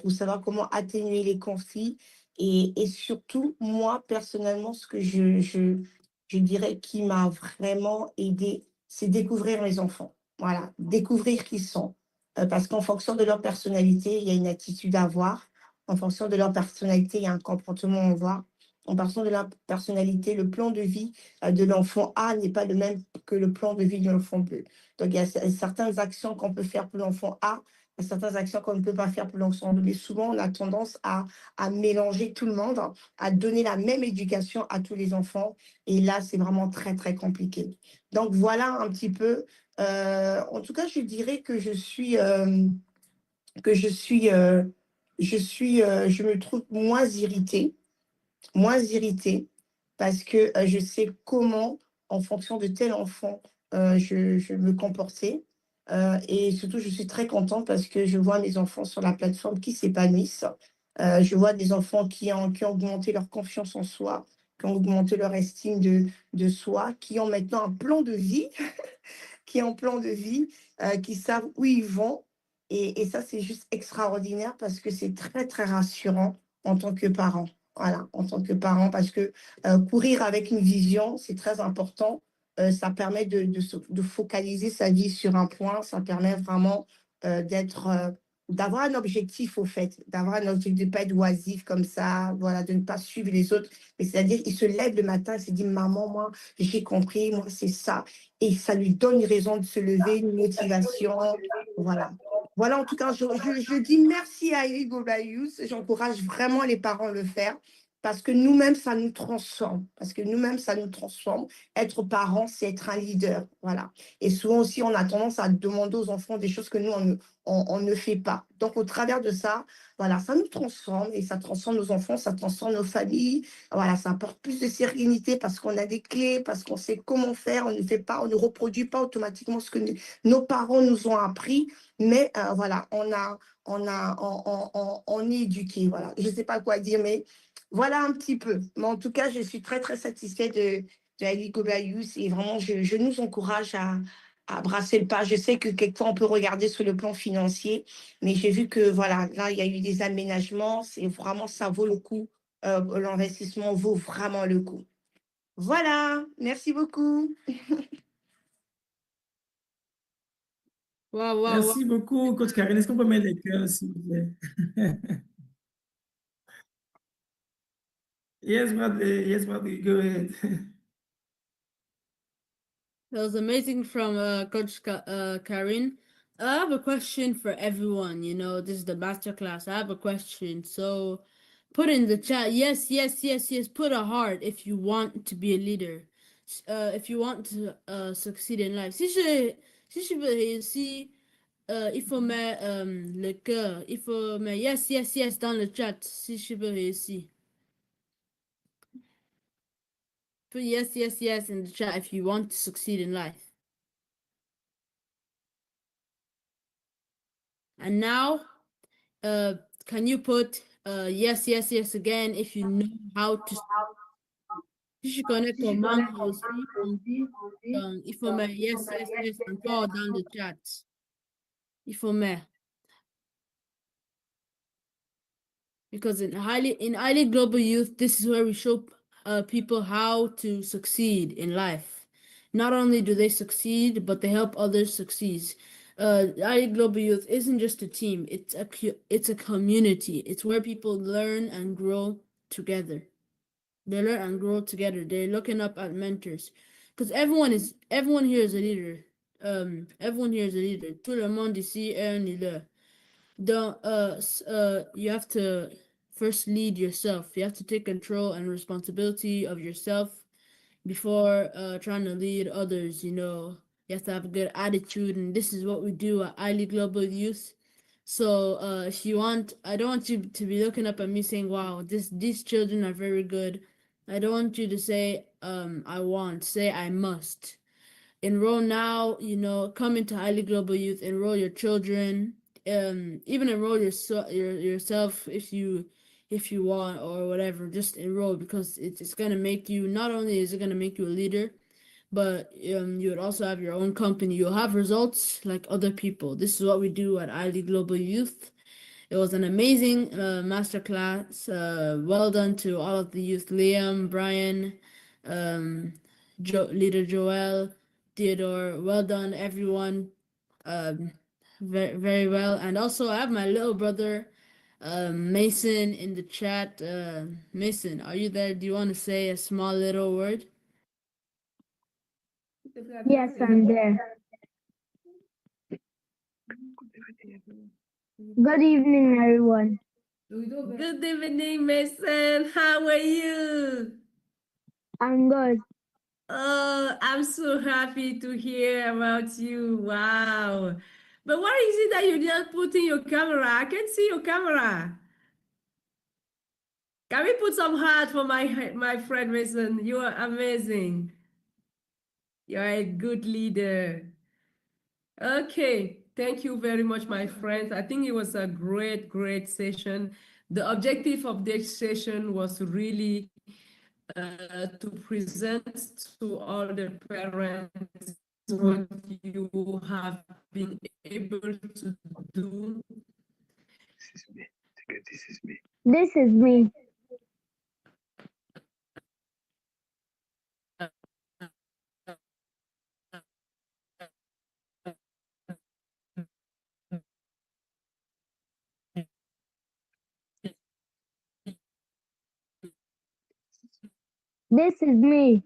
pour savoir comment atténuer les conflits. Et surtout, moi, personnellement, ce que je dirais qui m'a vraiment aidée, c'est découvrir mes enfants. Voilà, découvrir qui ils sont. Parce qu'en fonction de leur personnalité, il y a une attitude à avoir. En fonction de leur personnalité, il y a un comportement à avoir. En fonction de la personnalité, le plan de vie de l'enfant A n'est pas le même que le plan de vie de l'enfant B. Donc, il y a certaines actions qu'on peut faire pour l'enfant A certaines actions qu'on ne peut pas faire pour l'ensemble. Mais souvent, on a tendance à mélanger tout le monde, hein, à donner la même éducation à tous les enfants. Et là, c'est vraiment très, très compliqué. Donc, voilà un petit peu. En tout cas, je dirais que je me trouve moins irritée parce que je sais comment, en fonction de tel enfant, je me comportais. Et surtout, je suis très contente parce que je vois mes enfants sur la plateforme qui s'épanouissent. Je vois des enfants qui ont augmenté leur confiance en soi, qui ont augmenté leur estime de soi, qui ont maintenant un plan de vie, qui savent où ils vont. Et ça, c'est juste extraordinaire parce que c'est très, très rassurant en tant que parent. Voilà, en tant que parent, parce que courir avec une vision, c'est très important. Ça permet de focaliser sa vie sur un point. Ça permet vraiment d'avoir un objectif, au fait, d'avoir un objectif, de ne pas être oisif comme ça, voilà, de ne pas suivre les autres. Mais c'est-à-dire, il se lève le matin et se dit, maman, moi, j'ai compris, moi, c'est ça. Et ça lui donne une raison de se lever, une motivation. Voilà. Voilà, en tout cas, je dis merci à Eli Gobayus. J'encourage vraiment les parents à le faire parce que nous-mêmes, ça nous transforme. Être parent, c'est être un leader. Voilà. Et souvent aussi, on a tendance à demander aux enfants des choses que nous, on ne fait pas. Donc, au travers de ça, voilà, ça nous transforme et ça transforme nos enfants, ça transforme nos familles. Voilà, ça apporte plus de sérénité parce qu'on a des clés, parce qu'on sait comment faire. On ne fait pas, on ne reproduit pas automatiquement ce que nos parents nous ont appris. Mais voilà, on est éduqué. Voilà. Je ne sais pas quoi dire, mais voilà un petit peu. Mais en tout cas, je suis très, très satisfaite de Ali Gobayus et vraiment, je nous encourage à brasser le pas. Je sais que quelquefois, on peut regarder sur le plan financier, mais j'ai vu que voilà, là, il y a eu des aménagements. C'est vraiment, ça vaut le coup. L'investissement vaut vraiment le coup. Voilà, merci beaucoup. Wow, wow, Merci beaucoup, Coach Karine. Est-ce qu'on peut mettre les cœurs, s'il vous plaît? Yes, Bradley. Yes, Bradley. Go ahead. That was amazing from Coach Karin. I have a question for everyone. You know, this is the masterclass. I have a question. So put in the chat, yes, yes, yes, yes. Put a heart if you want to be a leader. If you want to succeed in life. Si je veux réussir, il faut mettre le cœur. Il faut mettre yes, yes, yes dans le chat si je veux réussir. Put yes, yes, yes in the chat if you want to succeed in life. And now, can you put yes, yes, yes again if you know how to. Si je connais comment aussi, il faut mettre yes, yes, yes encore dans le chat. Il faut mettre. Because in highly global youth, this is where we show people how to succeed in life. Not only do they succeed, but they help others succeed. Highly global youth isn't just a team; it's a community. It's where people learn and grow together. They learn and grow together. They're looking up at mentors, because everyone here is a leader. Everyone here is a leader. Tout le monde ici est un leader. You have to first lead yourself. You have to take control and responsibility of yourself before trying to lead others. You know, you have to have a good attitude, and this is what we do at Highly Global Youth. So if you want, I don't want you to be looking up at me saying, wow, these children are very good. I don't want you to say I want, say I must. Enroll now, you know, come into Highly Global Youth, enroll your children, even enroll yourself if you want or whatever. Just enroll, because it's gonna make you, not only is it gonna make you a leader, but you would also have your own company. You'll have results like other people. This is what we do at Highly Global Youth. It was an amazing masterclass. Well done to all of the youth: Liam, Brian, Leader Joel, Theodore. Well done, everyone. Very, very well. And also, I have my little brother, Mason, in the chat. Mason, are you there? Do you want to say a small little word? Yes, I'm there. Good evening, everyone. Good evening, Mason. How are you? I'm good. Oh, I'm so happy to hear about you. Wow. But why is it that you didn't put in your camera? I can see your camera. Can we put some heart for my friend Mason? You are amazing. You're a good leader. Okay. Thank you very much, my friends. I think it was a great session. The objective of this session was really to present to all the parents what you have been able to do. This is me. This is me. This is me.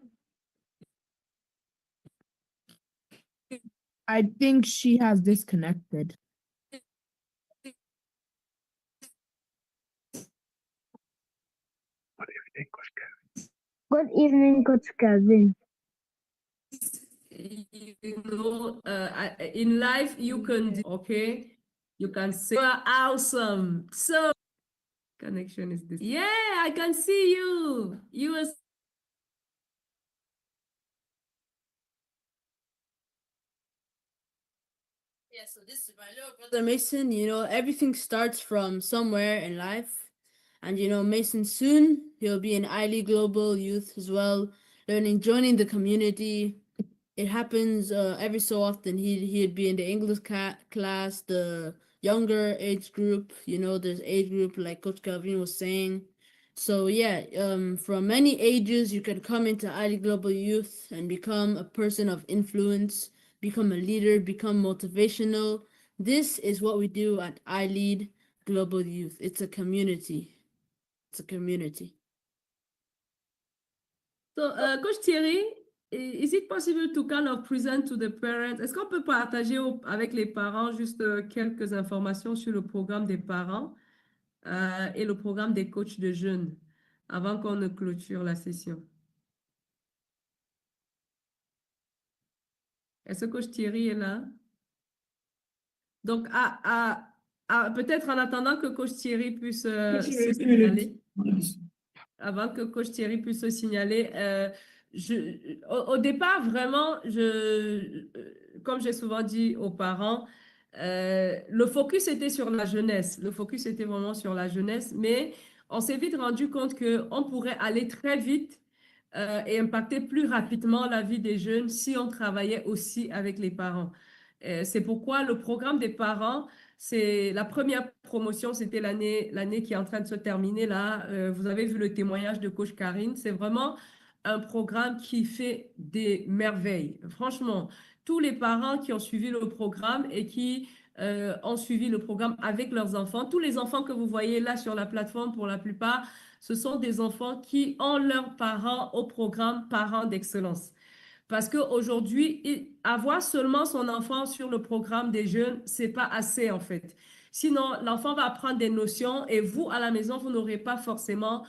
I think she has disconnected. Good evening, Coach Kelvin. You know, in life, you can do, okay? You can say, you are awesome. So, connection is this. Yeah, I can see you. You are. Yeah, so this is my little brother Mason. You know, everything starts from somewhere in life. And you know, Mason soon he'll be an highly global youth as well, joining the community. It happens every so often. He'd be in the English class, the younger age group. You know, there's age group like Coach Kelvin was saying. So yeah, from many ages you can come into highly global youth and become a person of influence, become a leader, become motivational. This is what we do at I Lead Global Youth. It's a community. It's a community. So, Coach Thierry, is it possible to kind of present to the parents? Est-ce qu'on peut partager avec les parents juste quelques informations sur le programme des parents et le programme des coachs de jeunes avant qu'on ne clôture la session? Est-ce que Coach Thierry est là? Donc, peut-être en attendant que Coach Thierry puisse se signaler. Avant que Coach Thierry puisse se signaler, au départ, vraiment, comme j'ai souvent dit aux parents, le focus était sur la jeunesse. Le focus était vraiment sur la jeunesse, mais on s'est vite rendu compte qu'on pourrait aller très vite et impacter plus rapidement la vie des jeunes si on travaillait aussi avec les parents. C'est pourquoi le programme des parents, c'est la première promotion, c'était l'année qui est en train de se terminer là. Vous avez vu le témoignage de Coach Karine. C'est vraiment un programme qui fait des merveilles. Franchement, tous les parents qui ont suivi le programme et qui ont suivi le programme avec leurs enfants, tous les enfants que vous voyez là sur la plateforme, pour la plupart, ce sont des enfants qui ont leurs parents au programme Parents d'excellence. Parce qu'aujourd'hui, avoir seulement son enfant sur le programme des jeunes, c'est pas assez en fait. Sinon, l'enfant va apprendre des notions et vous, à la maison, vous n'aurez pas forcément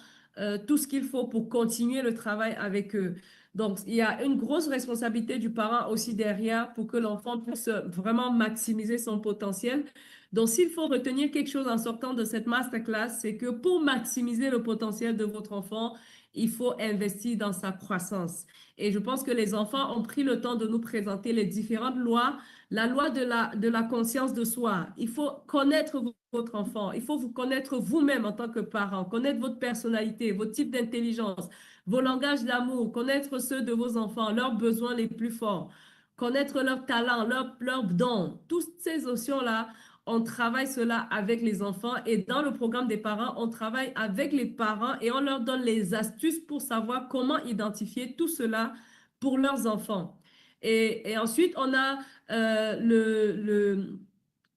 tout ce qu'il faut pour continuer le travail avec eux. Donc, il y a une grosse responsabilité du parent aussi derrière pour que l'enfant puisse vraiment maximiser son potentiel. Donc, s'il faut retenir quelque chose en sortant de cette masterclass, c'est que pour maximiser le potentiel de votre enfant, il faut investir dans sa croissance. Et je pense que les enfants ont pris le temps de nous présenter les différentes lois. La loi de la conscience de soi. Il faut connaître votre enfant. Il faut vous connaître vous-même en tant que parent, connaître votre personnalité, votre type d'intelligence, vos langages d'amour, connaître ceux de vos enfants, leurs besoins les plus forts, connaître leurs talents, leurs dons. Toutes ces notions-là, on travaille cela avec les enfants et dans le programme des parents, on travaille avec les parents et on leur donne les astuces pour savoir comment identifier tout cela pour leurs enfants. Et ensuite, on a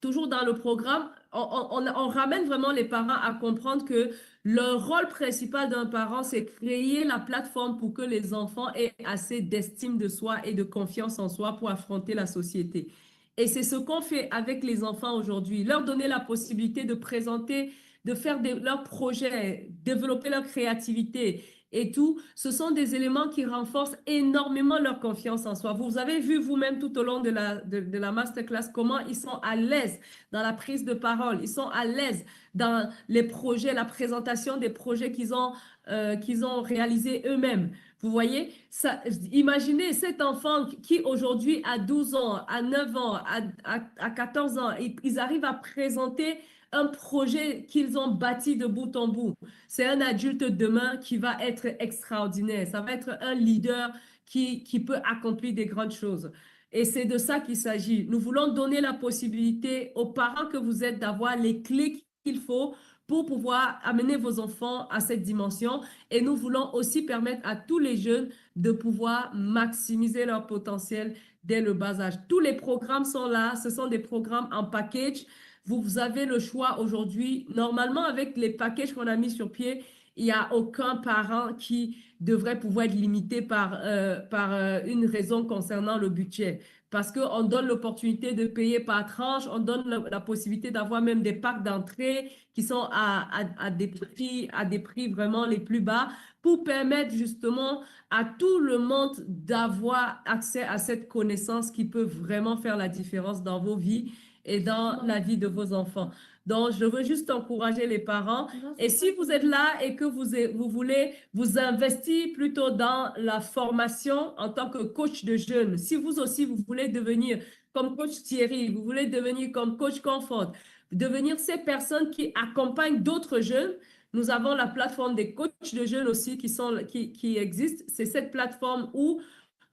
toujours dans le programme, on ramène vraiment les parents à comprendre que le rôle principal d'un parent, c'est créer la plateforme pour que les enfants aient assez d'estime de soi et de confiance en soi pour affronter la société. Et c'est ce qu'on fait avec les enfants aujourd'hui. Leur donner la possibilité de présenter, de faire leurs projets, développer leur créativité et tout. Ce sont des éléments qui renforcent énormément leur confiance en soi. Vous avez vu vous-même tout au long de la masterclass comment ils sont à l'aise dans la prise de parole. Ils sont à l'aise dans les projets, la présentation des projets qu'ils ont réalisés eux-mêmes. Vous voyez, ça, imaginez cet enfant qui aujourd'hui a 12 ans, à 9 ans, à 14 ans, ils arrivent à présenter un projet qu'ils ont bâti de bout en bout. C'est un adulte demain qui va être extraordinaire. Ça va être un leader qui peut accomplir des grandes choses. Et c'est de ça qu'il s'agit. Nous voulons donner la possibilité aux parents que vous êtes d'avoir les clés qu'il faut pour pouvoir amener vos enfants à cette dimension. Et nous voulons aussi permettre à tous les jeunes de pouvoir maximiser leur potentiel dès le bas âge. Tous les programmes sont là. Ce sont des programmes en package. Vous avez le choix aujourd'hui. Normalement, avec les packages qu'on a mis sur pied, il n'y a aucun parent qui devrait pouvoir être limité par une raison concernant le budget. Parce qu'on donne l'opportunité de payer par tranche, on donne la possibilité d'avoir même des packs d'entrée qui sont à des prix vraiment les plus bas pour permettre justement à tout le monde d'avoir accès à cette connaissance qui peut vraiment faire la différence dans vos vies et dans la vie de vos enfants. Donc, je veux juste encourager les parents. Et si vous êtes là et que vous voulez vous investir plutôt dans la formation en tant que coach de jeunes, si vous aussi, vous voulez devenir comme coach Thierry, vous voulez devenir comme coach Comfort, devenir ces personnes qui accompagnent d'autres jeunes, nous avons la plateforme des coachs de jeunes aussi qui existe. C'est cette plateforme où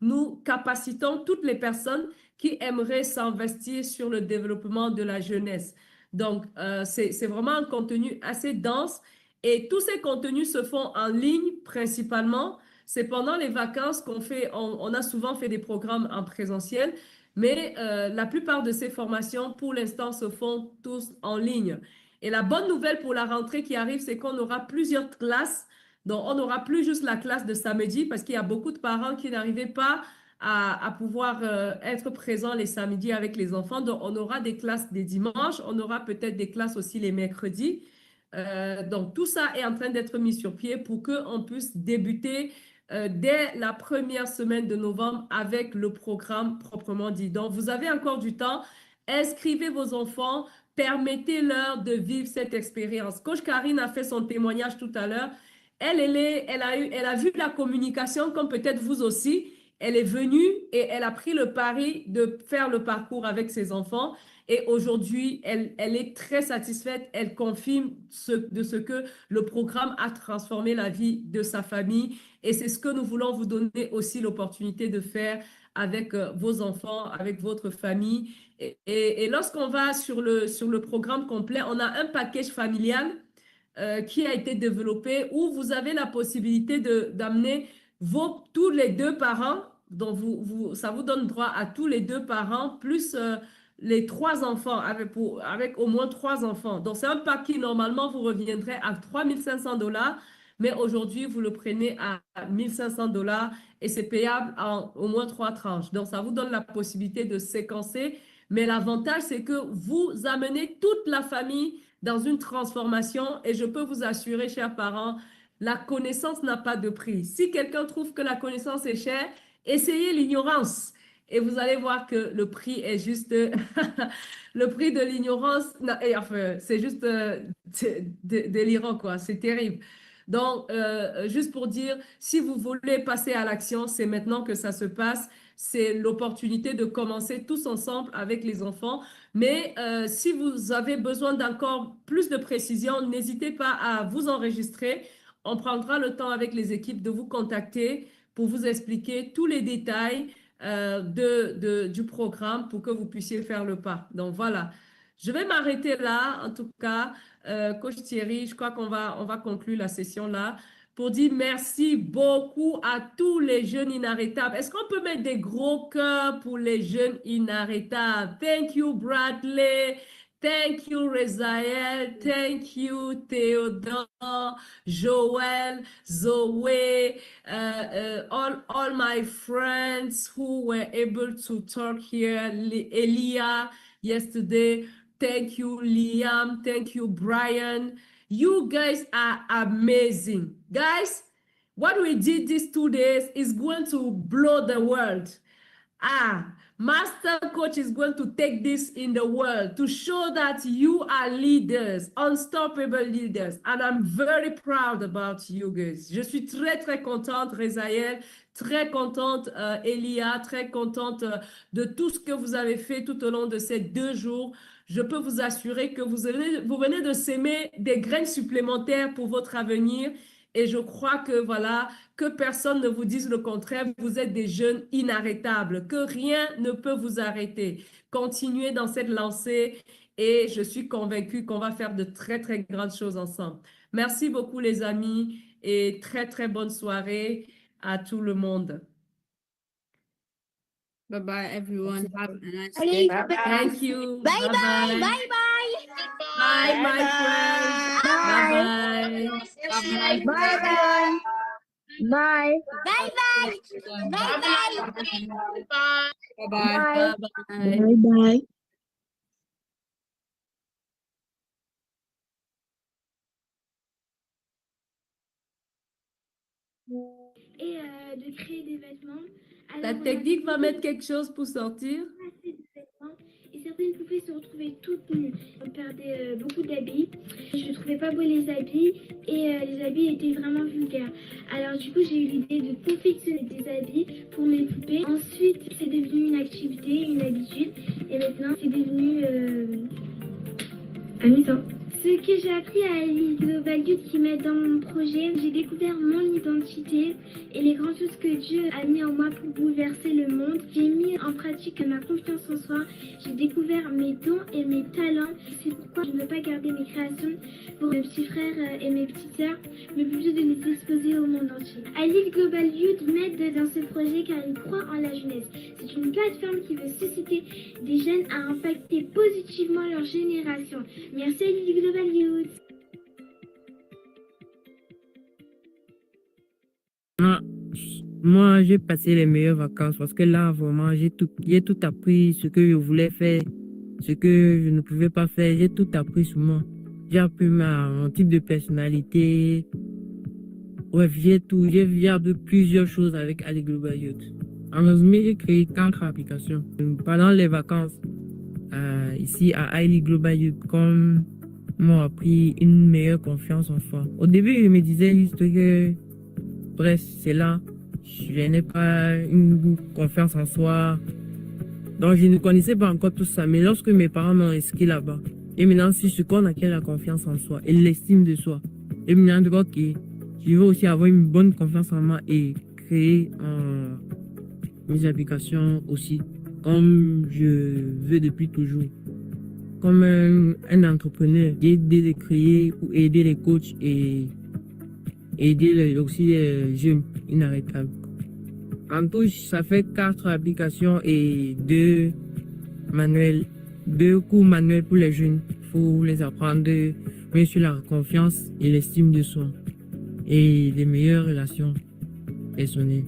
nous capacitons toutes les personnes qui aimeraient s'investir sur le développement de la jeunesse. Donc, c'est vraiment un contenu assez dense et tous ces contenus se font en ligne principalement. C'est pendant les vacances qu'on fait, on a souvent fait des programmes en présentiel, mais la plupart de ces formations, pour l'instant, se font tous en ligne. Et la bonne nouvelle pour la rentrée qui arrive, c'est qu'on aura plusieurs classes. Donc, on n'aura plus juste la classe de samedi parce qu'il y a beaucoup de parents qui n'arrivaient pas à pouvoir être présents les samedis avec les enfants. Donc, on aura des classes des dimanches, on aura peut-être des classes aussi les mercredis. Donc, tout ça est en train d'être mis sur pied pour qu'on puisse débuter dès la première semaine de novembre avec le programme proprement dit. Donc, vous avez encore du temps. Inscrivez vos enfants, permettez-leur de vivre cette expérience. Coach Karine a fait son témoignage tout à l'heure. Elle a vu la communication comme peut-être vous aussi. Elle est venue et elle a pris le pari de faire le parcours avec ses enfants. Et aujourd'hui, elle est très satisfaite. Elle confirme de ce que le programme a transformé la vie de sa famille. Et c'est ce que nous voulons vous donner aussi l'opportunité de faire avec vos enfants, avec votre famille. Et lorsqu'on va sur le programme complet, on a un package familial qui a été développé où vous avez la possibilité d'amener tous les deux parents, donc ça vous donne droit à tous les deux parents, plus les 3 enfants, avec au moins 3 enfants. Donc, c'est un pack qui, normalement, vous reviendrez à 3 500 $, mais aujourd'hui, vous le prenez à 1 500 $ et c'est payable en au moins 3 tranches. Donc, ça vous donne la possibilité de séquencer, mais l'avantage, c'est que vous amenez toute la famille dans une transformation et je peux vous assurer, chers parents, la connaissance n'a pas de prix. Si quelqu'un trouve que la connaissance est chère, essayez l'ignorance et vous allez voir que le prix est juste le prix de l'ignorance. Enfin, c'est juste délirant, quoi. C'est terrible. Donc, juste pour dire, si vous voulez passer à l'action, c'est maintenant que ça se passe. C'est l'opportunité de commencer tous ensemble avec les enfants. Mais si vous avez besoin d'encore plus de précision, n'hésitez pas à vous enregistrer. On prendra le temps avec les équipes de vous contacter pour vous expliquer tous les détails du programme pour que vous puissiez faire le pas. Donc, voilà. Je vais m'arrêter là, en tout cas. Coach Thierry, je crois qu'on va conclure la session là pour dire merci beaucoup à tous les jeunes inarrêtables. Est-ce qu'on peut mettre des gros cœurs pour les jeunes inarrêtables? Thank you, Bradley. Thank you, Rezael. Thank you, Théodore, Joël, Zoé, all my friends who were able to talk here. Elia yesterday. Thank you, Liam. Thank you, Brian. You guys are amazing. Guys, what we did these 2 days is going to blow the world. Master Coach is going to take this in the world to show that you are leaders, unstoppable leaders. And I'm very proud about you guys. Je suis très, très contente, Rezael, très contente, Elia, très contente de tout ce que vous avez fait tout au long de ces 2 jours. Je peux vous assurer que vous venez de s'aimer des graines supplémentaires pour votre avenir. Et je crois que voilà, que personne ne vous dise le contraire. Vous êtes des jeunes inarrêtables, que rien ne peut vous arrêter. Continuez dans cette lancée et je suis convaincue qu'on va faire de très, très grandes choses ensemble. Merci beaucoup les amis et très, très bonne soirée à tout le monde. Bye bye, everyone. Have a nice Allez, day. bye bye. Thank you. Bye bye, Bye-bye. bye bye. Bye, my friends. Bye-bye. Bye bye. Bye. Bye bye. Bye bye. Bye bye. Bye-bye. Bye. Et de créer des vêtements. La Alors, technique va mettre quelque chose pour sortir. assez de vêtements et certaines poupées se retrouvaient toutes nues. On perdait beaucoup d'habits. Je ne trouvais pas beau les habits et les habits étaient vraiment vulgaires. Alors du coup j'ai eu l'idée de confectionner des habits pour mes poupées. Ensuite c'est devenu une activité, une habitude et maintenant c'est devenu amusant. Ce que j'ai appris à Global Youth qui m'aide dans mon projet, j'ai découvert mon identité et les grandes choses que Dieu a mis en moi pour bouleverser le monde. J'ai mis en pratique ma confiance en soi, j'ai découvert mes dons et mes talents. C'est pourquoi je ne veux pas garder mes créations pour mes petits frères et mes petites sœurs, mais plutôt de les exposer au monde entier. Global Youth m'aide dans ce projet car il croit en la jeunesse. C'est une plateforme qui veut susciter des jeunes à impacter positivement leur génération. Merci à Global Youth. Moi, j'ai passé les meilleures vacances parce que là, vraiment, j'ai tout appris, ce que je voulais faire, ce que je ne pouvais pas faire. J'ai tout appris sur moi. J'ai appris mon type de personnalité. Bref, j'ai appris plusieurs choses avec Ali Global Youth. En résumé, j'ai créé 4 applications. Pendant les vacances, ici à Ali Global Youth, comme m'ont appris une meilleure confiance en soi. Au début, je me disais juste que, bref, c'est là. Je n'ai pas une confiance en soi. Donc, je ne connaissais pas encore tout ça. Mais lorsque mes parents m'ont inscrit là-bas, et maintenant, si je qu'on acquiert la confiance en soi et l'estime de soi, et maintenant, ok, je veux aussi avoir une bonne confiance en moi et créer mes applications aussi, comme je veux depuis toujours. Comme un entrepreneur, j'ai aidé de créer ou aider les coachs et aider aussi les jeunes inarrêtables. En tout, ça fait 4 applications et 2 cours manuels pour les jeunes. Il faut les apprendre sur la confiance et l'estime de soi et les meilleures relations personnelles.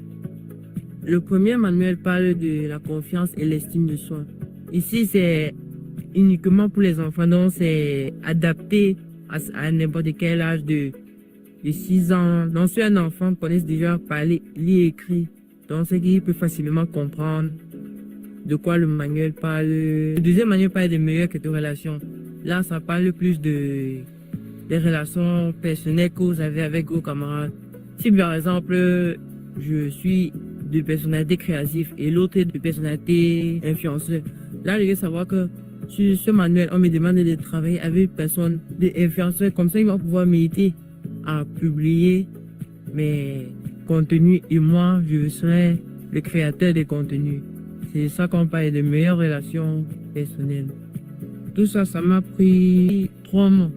Le premier manuel parle de la confiance et l'estime de soi. Ici, c'est uniquement pour les enfants, donc c'est adapté à n'importe quel âge de 6 ans. Donc si un enfant connaît déjà parler, lire et écrire, donc c'est qu'il peut facilement comprendre de quoi le manuel parle. Le deuxième manuel parle des meilleures relations. Là, ça parle plus des relations personnelles que vous avez avec vos camarades. Si par exemple, je suis de personnalité créative et l'autre est de personnalité influenceur, là, je veux savoir que sur ce manuel, on me demande de travailler avec une personne, des influenceurs, comme ça, il va pouvoir m'aider à publier mes contenus et moi, je serai le créateur des contenus. C'est ça qu'on parle de meilleures relations personnelles. Tout ça, ça m'a pris 3 mois,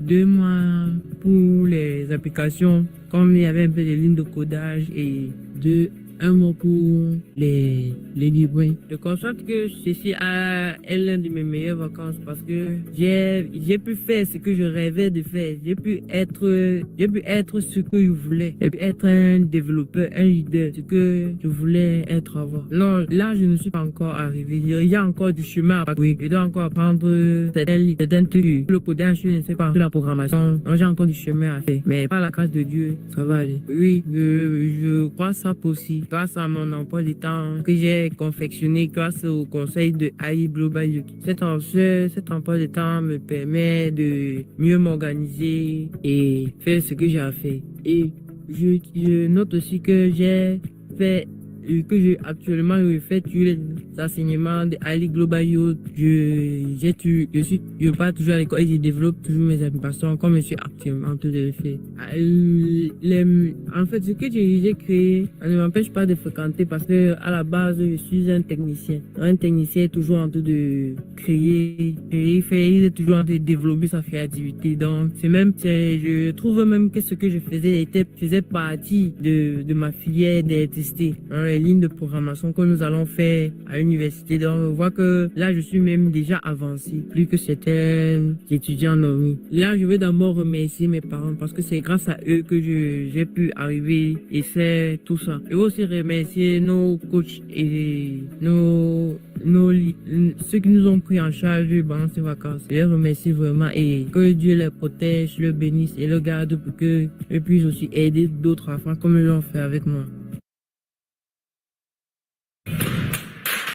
2 mois pour les applications, comme il y avait un peu de lignes de codage et 2 un mot pour les Libyens. Je constate que ceci est l'un de mes meilleures vacances parce que j'ai pu faire ce que je rêvais de faire. J'ai pu être ce que je voulais. J'ai pu être un développeur, un leader, ce que je voulais être avant. Non, là, je ne suis pas encore arrivé. Il y a encore du chemin à parcourir. Je dois encore apprendre certains trucs. Le codage, je ne sais pas. La programmation, j'ai encore du chemin à faire. Mais par la grâce de Dieu, ça va aller. Oui, je crois ça possible. Grâce à mon emploi du temps que j'ai confectionné grâce au conseil de AI Global Youth. Cet emploi du temps me permet de mieux m'organiser et faire ce que j'ai à faire. Et je note aussi que j'ai fait actuellement effectué les enseignements de Ali Global Youth. Je pars toujours à l'école et je développe toujours mes applications comme je suis actuellement en train de le faire. En fait, ce que j'ai créé, ça ne m'empêche pas de fréquenter parce que à la base, je suis un technicien. Un technicien est toujours en train de créer, il est toujours en train de développer sa créativité. Donc, je trouve même que ce que je faisait faisait partie de ma filière d'électricité. Les lignes de programmation que nous allons faire à l'université. Donc, on voit que là, je suis même déjà avancé, plus que certains étudiants normaux. Là, je vais d'abord remercier mes parents parce que c'est grâce à eux que j'ai pu arriver et faire tout ça. Je vais aussi remercier nos coachs et ceux qui nous ont pris en charge pendant ces vacances. Je les remercie vraiment et que Dieu les protège, les bénisse et les garde pour que je puisse aussi aider d'autres enfants comme ils l'ont fait avec moi.